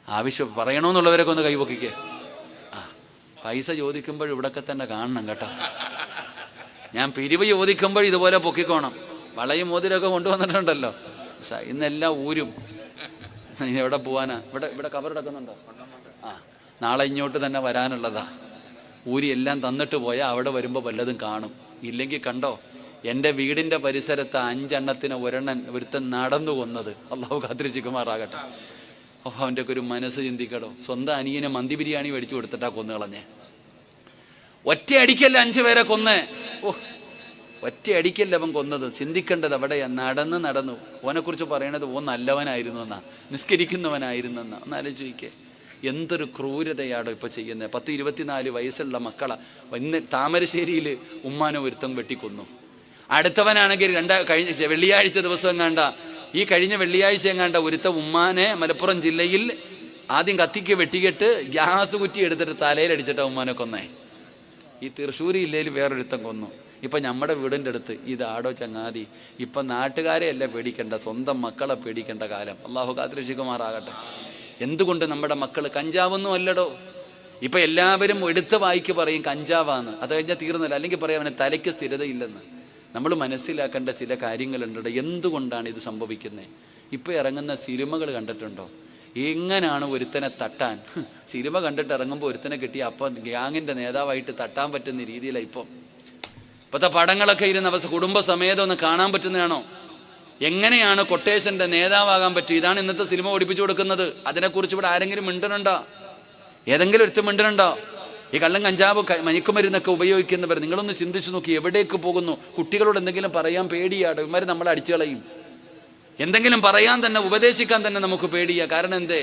[SPEAKER 1] ആവശ്യം പറയണമെന്നുള്ളവരൊക്കെ ഒന്ന് കൈവക്കിക്കേ. പൈസ ചോദിക്കുമ്പോൾ ഇവിടൊക്കെ തന്നെ കാണണം കേട്ടോ. ഞാൻ പിരിവ് ചോദിക്കുമ്പോൾ ഇതുപോലെ പൊക്കിക്കോണം. വളയും മോതിരൊക്കെ കൊണ്ടുവന്നിട്ടുണ്ടല്ലോ, പക്ഷെ ഇന്നെല്ലാം ഊരും. ഇനി എവിടെ പോവാനാ? ഇവിടെ കവറെടുക്കുന്നുണ്ടോ? നാളെ ഇങ്ങോട്ട് തന്നെ വരാനുള്ളതാ. ഊരി എല്ലാം തന്നിട്ട് പോയാൽ അവിടെ വരുമ്പോൾ വല്ലതും കാണും. ഇല്ലെങ്കിൽ കണ്ടോ, എൻ്റെ വീടിൻ്റെ പരിസരത്ത് 5 എണ്ണത്തിന് ഒരുത്തൻ നടന്നു കൊന്നത്. അള്ളാഹു കാത്തിരക്ഷിക്കുമാറാകട്ടെ. അവൻ്റെ ഒക്കെ ഒരു മനസ്സ് ചിന്തിക്കടോ. സ്വന്തം അനിയനെ മന്തി ബിരിയാണി മേടിച്ചു കൊടുത്തിട്ടാ കൊന്നു കളഞ്ഞേ. ഒറ്റ അടിക്കല്ല 5 പേരെ കൊന്നേ. ഒറ്റ അടിക്കല്ല അവൻ കൊന്നത്. ചിന്തിക്കേണ്ടത് അവിടെയാ. നടന്നു ഓനെക്കുറിച്ച് പറയണത് ഓ നല്ലവനായിരുന്നു എന്നാ, നിസ്കരിക്കുന്നവനായിരുന്നു എന്നാ. ഒന്ന് ആലോചിക്കേ, എന്തൊരു ക്രൂരതയാടോ ഇപ്പൊ ചെയ്യുന്നത്. 10-24 വയസ്സുള്ള മക്കളെ ഇന്ന് താമരശ്ശേരിയിൽ ഉമ്മാനെ ഒരുത്തം വെട്ടിക്കൊന്നു. അടുത്തവനാണെങ്കിൽ കഴിഞ്ഞ വെള്ളിയാഴ്ച ദിവസം എങ്ങാണ്ട, ഈ കഴിഞ്ഞ വെള്ളിയാഴ്ച എങ്ങാണ്ട ഒരുത്ത ഉമ്മാനെ മലപ്പുറം ജില്ലയിൽ ആദ്യം കത്തിക്ക് വെട്ടിക്കെട്ട് ഗ്യാസ് കുറ്റി എടുത്തിട്ട് തലയിലടിച്ചിട്ടാ ഉമ്മാനെ കൊന്നേ. ഈ തൃശ്ശൂർ ജില്ലയിൽ വേറൊരുത്തം കൊന്നു. ഇപ്പം നമ്മുടെ വീടിൻ്റെ അടുത്ത്. ഇതാടോ ചങ്ങാതി, ഇപ്പം നാട്ടുകാരെ അല്ല പേടിക്കേണ്ട, സ്വന്തം മക്കളെ പേടിക്കേണ്ട കാലം. അള്ളാഹു കാത്തിരക്ഷിക്കുമാറാകട്ടെ. എന്തുകൊണ്ട് നമ്മുടെ മക്കൾ കഞ്ചാവൊന്നും അല്ലടോ. ഇപ്പം എല്ലാവരും എടുത്ത വായിക്ക് പറയും കഞ്ചാവാന്ന്, അത് കഴിഞ്ഞാൽ തീർന്നില്ല. അല്ലെങ്കിൽ പറയാം അവന് തലയ്ക്ക് സ്ഥിരതയില്ലെന്ന്. നമ്മൾ മനസ്സിലാക്കേണ്ട ചില കാര്യങ്ങളുണ്ട്. എന്തുകൊണ്ടാണ് ഇത് സംഭവിക്കുന്നത്? ഇപ്പം ഇറങ്ങുന്ന സിനിമകൾ കണ്ടിട്ടുണ്ടോ? എങ്ങനെയാണ് ഒരുത്തനെ തട്ടാൻ? സിനിമ കണ്ടിട്ട് ഇറങ്ങുമ്പോൾ ഒരുത്തനെ കിട്ടിയ അപ്പം ഗ്യാങ്ങിൻ്റെ നേതാവായിട്ട് തട്ടാൻ പറ്റുന്ന രീതിയിലാണ് ഇപ്പോഴത്തെ പടങ്ങളൊക്കെ ഇരുന്ന് കുടുംബസമേതം ഒന്ന് കാണാൻ പറ്റുന്നതാണോ? എങ്ങനെയാണ് കൊട്ടേഷൻ്റെ നേതാവാകാൻ പറ്റും? ഇതാണ് ഇന്നത്തെ സിനിമ ഓടിപ്പിച്ചു കൊടുക്കുന്നത്. അതിനെക്കുറിച്ച് ഇവിടെ ആരെങ്കിലും മിണ്ടനുണ്ടോ? ഏതെങ്കിലും ഒരുത്തം മിണ്ടനുണ്ടോ? ഈ കള്ളം കഞ്ചാവ് മയക്കുമരുന്നൊക്കെ ഉപയോഗിക്കുന്നവർ നിങ്ങളൊന്ന് ചിന്തിച്ചു നോക്കി, എവിടേക്ക് പോകുന്നു? കുട്ടികളോട് എന്തെങ്കിലും പറയാൻ പേടിയാണ്. ഇവന്മാർ നമ്മളെ അടിച്ചു കളയും. എന്തെങ്കിലും പറയാൻ തന്നെ, ഉപദേശിക്കാൻ തന്നെ നമുക്ക് പേടിയാ. കാരണം എന്തേ?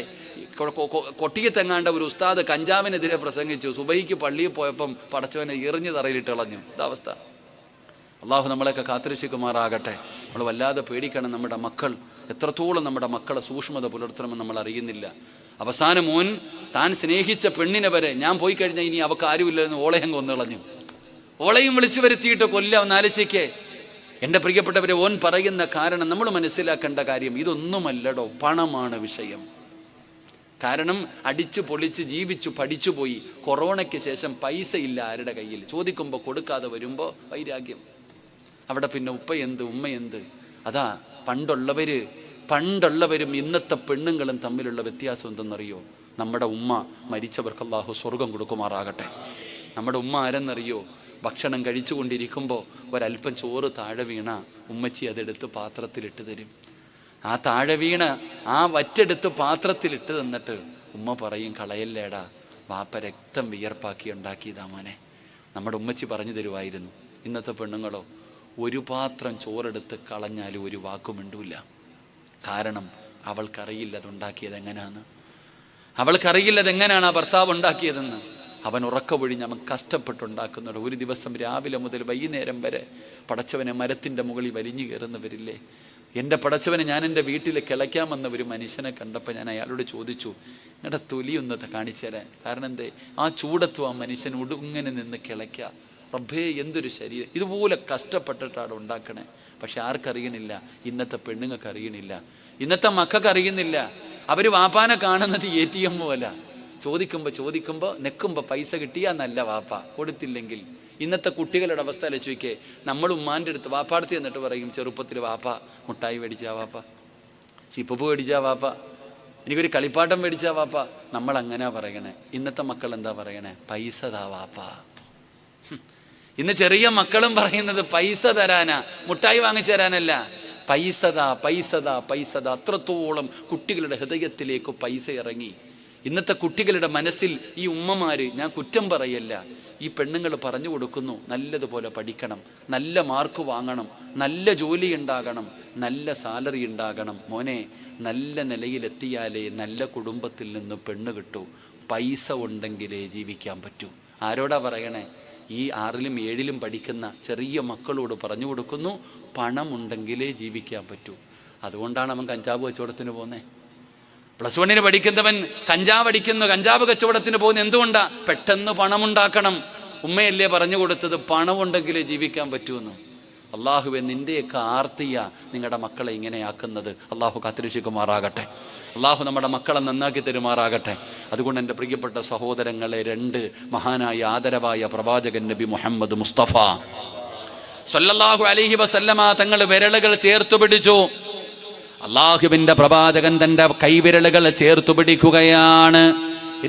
[SPEAKER 1] കൊട്ടിയത്തെങ്ങാണ്ട ഒരു ഉസ്താദ് കഞ്ചാവിനെതിരെ പ്രസംഗിച്ചു. സുബഹിക്ക് പള്ളിയിൽ പോയപ്പം പടച്ചവനെ എറിഞ്ഞു തറയിലിട്ട് കളഞ്ഞു. ഇതവസ്ഥ. അള്ളാഹു നമ്മളെയൊക്കെ കാത്തിരക്ഷിക്കുമാറാകട്ടെ. നമ്മൾ വല്ലാതെ പേടിക്കണം. നമ്മുടെ മക്കൾ എത്രത്തോളം നമ്മുടെ മക്കളെ സൂക്ഷ്മത പുലർത്തണമെന്ന് നമ്മൾ അറിയുന്നില്ല. അവസാനം മോൻ താൻ സ്നേഹിച്ച പെണ്ണിനെ വരെ ഞാൻ പോയി കഴിഞ്ഞാൽ ഇനി അവൾക്ക് ആരുമില്ലെന്ന് ഓളയും കൊന്നു കളഞ്ഞു. ഓളയും വിളിച്ചു വരുത്തിയിട്ട് കൊല്ലാം. ആലോചിക്കേ എൻ്റെ പ്രിയപ്പെട്ടവരെ, ഓൻ പറയുന്ന കാരണം നമ്മൾ മനസ്സിലാക്കേണ്ട കാര്യം ഇതൊന്നുമല്ലടോ, പണമാണ് വിഷയം. കാരണം അടിച്ചു പൊളിച്ച് ജീവിച്ചു പഠിച്ചുപോയി. കൊറോണയ്ക്ക് ശേഷം പൈസ ഇല്ല ആരുടെ കയ്യിൽ. ചോദിക്കുമ്പോൾ കൊടുക്കാതെ വരുമ്പോൾ വൈരാഗ്യം. അവിടെ പിന്നെ ഉപ്പയെന്ത് ഉമ്മയെന്ത്? അതാ പണ്ടുള്ളവരും ഇന്നത്തെ പെണ്ണുങ്ങളും തമ്മിലുള്ള വ്യത്യാസം എന്തെന്നറിയോ? നമ്മുടെ ഉമ്മ മരിച്ചവർക്ക് അല്ലാഹു സ്വർഗം കൊടുക്കുമാറാകട്ടെ. നമ്മുടെ ഉമ്മ ആരെന്നറിയോ? ഭക്ഷണം കഴിച്ചു കൊണ്ടിരിക്കുമ്പോൾ ഒരല്പം ചോറ് താഴെ വീണ ഉമ്മച്ചി അതെടുത്ത് പാത്രത്തിലിട്ട് തരും. ആ താഴെ വീണ ആ വറ്റെടുത്ത് പാത്രത്തിലിട്ട് തന്നിട്ട് ഉമ്മ പറയും, കളയല്ലേടാ, വാപ്പ രക്തം വിയർപ്പാക്കി ഉണ്ടാക്കിയതാ മോനെ. നമ്മുടെ ഉമ്മച്ചി പറഞ്ഞു തരുമായിരുന്നു. ഇന്നത്തെ പെണ്ണുങ്ങളോ ഒരു പാത്രം ചോറെടുത്ത് കളഞ്ഞാലും ഒരു വാക്കും മിണ്ടൂല. കാരണം അവൾക്കറിയില്ല അതുണ്ടാക്കിയത് എങ്ങനെയാന്ന്. അവൾക്കറിയില്ല അതെങ്ങനെയാണ് ആ ഭർത്താവ് ഉണ്ടാക്കിയതെന്ന്. അവൻ ഉറക്കമൊഴിഞ്ഞ് അവൻ കഷ്ടപ്പെട്ടുണ്ടാക്കുന്നുണ്ട്. ഒരു ദിവസം രാവിലെ മുതൽ വൈകുന്നേരം വരെ പടച്ചവനെ മരത്തിൻ്റെ മുകളിൽ വലിഞ്ഞു കയറുന്നവരില്ലേ? എൻ്റെ പടച്ചവനെ, ഞാൻ എൻ്റെ വീട്ടിൽ കിളയ്ക്കാമെന്ന ഒരു മനുഷ്യനെ കണ്ടപ്പോൾ ഞാൻ അയാളോട് ചോദിച്ചു, നിങ്ങളുടെ തൊലി ഒന്ന് കാണിച്ചു തരാൻ. കാരണം എന്തേ? ആ ചൂടത്തും ആ മനുഷ്യൻ ഉടുങ്ങനെ നിന്ന് കിളയ്ക്കുക. റബ്ബേ, എന്തൊരു ശരീരം! ഇതുപോലെ കഷ്ടപ്പെട്ടിട്ടാണ് ഉണ്ടാക്കണേ. പക്ഷെ ആർക്കറിയണില്ല? ഇന്നത്തെ പെണ്ണുങ്ങൾക്ക് അറിയണില്ല. ഇന്നത്തെ മക്കൾക്ക് അറിയുന്നില്ല. അവർ വാപ്പാനെ കാണുന്നത് ATM പോലെ. ചോദിക്കുമ്പോൾ നെക്കുമ്പോൾ പൈസ കിട്ടിയാൽ നല്ല വാപ്പ, കൊടുത്തില്ലെങ്കിൽ. ഇന്നത്തെ കുട്ടികളുടെ അവസ്ഥ ആലോചിക്കേ. നമ്മൾ ഉമ്മാൻ്റെ അടുത്ത് വാപ്പാടത്ത് എന്നിട്ട് പറയും ചെറുപ്പത്തിൽ, വാപ്പ മുട്ടായി മേടിച്ചാ വാപ്പ, ചിപ്പപ്പ് മേടിച്ചാ വാപ്പ, എനിക്കൊരു കളിപ്പാട്ടം മേടിച്ചാ വാപ്പ. നമ്മൾ അങ്ങനെ പറയണേ. ഇന്നത്തെ മക്കൾ എന്താ പറയണേ? പൈസ താ വാപ്പ. ഇന്ന് ചെറിയ മക്കളും പറയുന്നത് പൈസ തരാനാ, മുട്ടായി വാങ്ങിച്ചു തരാനല്ല. പൈസതാ പൈസതാ പൈസതാ. അത്രത്തോളം കുട്ടികളുടെ ഹൃദയത്തിലേക്ക് പൈസ ഇറങ്ങി. ഇന്നത്തെ കുട്ടികളുടെ മനസ്സിൽ ഈ ഉമ്മമാര്, ഞാൻ കുറ്റം പറയല്ല, ഈ പെണ്ണുങ്ങൾ പറഞ്ഞു കൊടുക്കുന്നു, നല്ലതുപോലെ പഠിക്കണം, നല്ല മാർക്ക് വാങ്ങണം, നല്ല ജോലി ഉണ്ടാകണം, നല്ല സാലറി ഉണ്ടാകണം. മോനെ, നല്ല നിലയിലെത്തിയാലേ നല്ല കുടുംബത്തിൽ നിന്ന് പെണ്ണ് കിട്ടൂ. പൈസ ഉണ്ടെങ്കിലേ ജീവിക്കാൻ പറ്റൂ. ആരോടാ പറയണേ? ഈ 6ലും 7ലും പഠിക്കുന്ന ചെറിയ മക്കളോട് പറഞ്ഞു കൊടുക്കുന്നു, പണമുണ്ടെങ്കിലേ ജീവിക്കാൻ പറ്റൂ. അതുകൊണ്ടാണ് അവൻ കഞ്ചാവ് കച്ചവടത്തിന് പോകുന്നത്. +1 പഠിക്കുന്നവൻ കഞ്ചാവ് കച്ചവടത്തിന് പോകുന്നത് എന്തുകൊണ്ടാ? പെട്ടെന്ന് പണമുണ്ടാക്കണം. ഉമ്മയല്ലേ പറഞ്ഞു കൊടുത്തത്, പണമുണ്ടെങ്കിലേ ജീവിക്കാൻ പറ്റൂന്ന്. അള്ളാഹുവെ, നിന്റെയൊക്കെ ആർത്തിയ നിങ്ങളുടെ മക്കളെ ഇങ്ങനെയാക്കുന്നത്. അള്ളാഹു കാത്തിരക്ഷിക്കുമാറാകട്ടെ. അള്ളാഹു നമ്മുടെ മക്കളെ നന്നാക്കി തരുമാറാകട്ടെ. അതുകൊണ്ട് എൻ്റെ പ്രിയപ്പെട്ട സഹോദരങ്ങളെ, 2 മഹാനായ ആദരവായ പ്രവാചകൻ നബി മുഹമ്മദ് മുസ്തഫ സല്ലല്ലാഹു അലൈഹി വസല്ലമ തങ്ങൾ വിരലുകൾ ചേർത്തു പിടിച്ചു. അള്ളാഹുവിൻ്റെ പ്രവാചകൻ തൻ്റെ കൈവിരലുകൾ ചേർത്തു പിടിക്കുകയാണ്.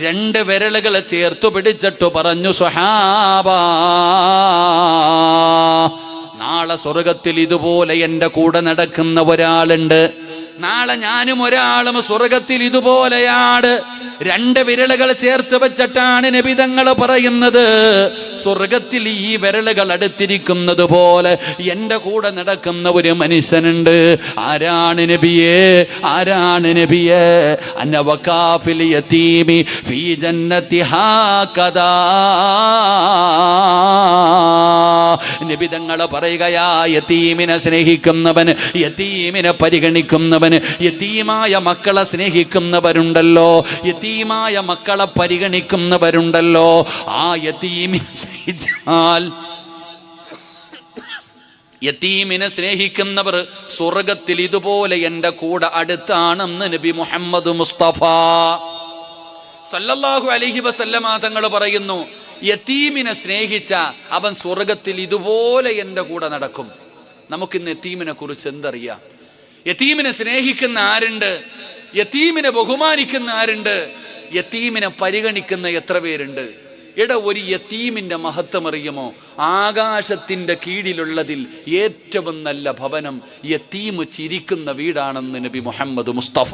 [SPEAKER 1] 2 വിരലുകൾ ചേർത്തു പിടിച്ചിട്ട് പറഞ്ഞു, സ്വഹാബാ, നാളെ സ്വർഗത്തിൽ ഇതുപോലെ എൻ്റെ കൂടെ നടക്കുന്ന ഒരാളുണ്ട്. നാളെ ഞാനും ഒരാളും സ്വർഗത്തിൽ ഇതുപോലെയാണ്. 2 വിരലുകൾ ചേർത്ത് വെച്ചിട്ടാണ് നബി തങ്ങൾ പറയുന്നത്, സ്വർഗത്തിൽ ഈ വിരലുകൾ അടുത്തിരിക്കുന്നത് പോലെ എൻ്റെ കൂടെ നടക്കുന്ന ഒരു മനുഷ്യനുണ്ട്. ആരാണ് നബിയേ? ആരാണ് നബിയേ? അന വകാഫിൽ യതീമി ഫീ ജന്നതി ഹാകദാ. നബി തങ്ങൾ പറയുകയാ, യതീമിനെ സ്നേഹിക്കുന്നവൻ, യതീമിനെ പരിഗണിക്കുന്നവൻ, യതീമായ മക്കളെ സ്നേഹിക്കുന്നവരുണ്ടല്ലോ, യതീമായ മക്കളെ പരിഗണിക്കുന്നവരുണ്ടല്ലോ, ആ യതീമിനെ സ്നേഹിച്ചാൽ, യതീമിനെ സ്നേഹിക്കുന്നവർ സ്വർഗത്തിൽ ഇതുപോലെ എൻ്റെ കൂടെ അടുത്താണെന്ന് നബി മുഹമ്മദ് മുസ്തഫ സല്ലല്ലാഹു അലൈഹി വസല്ലമ തങ്ങൾ പറയുന്നു. യതീമിനെ സ്നേഹിച്ച അവൻ സ്വർഗത്തിൽ ഇതുപോലെ എൻ്റെ കൂടെ നടക്കും. നമുക്കിന്ന് യതീമിനെ കുറിച്ച് എന്തറിയാം? യതീമിനെ സ്നേഹിക്കുന്ന ആരുണ്ട്? യതീമിനെ ബഹുമാനിക്കുന്ന ആരുണ്ട്? യതീമിനെ പരിഗണിക്കുന്ന എത്ര പേരുണ്ട്? ഒരു യതീമിന്റെ മഹത്വം അറിയുമോ? ആകാശത്തിന്റെ കീഴിലുള്ളതിൽ ഏറ്റവും നല്ല ഭവനം യതീം ചിരിക്കുന്ന വീടാണെന്ന് നബി മുഹമ്മദ് മുസ്തഫ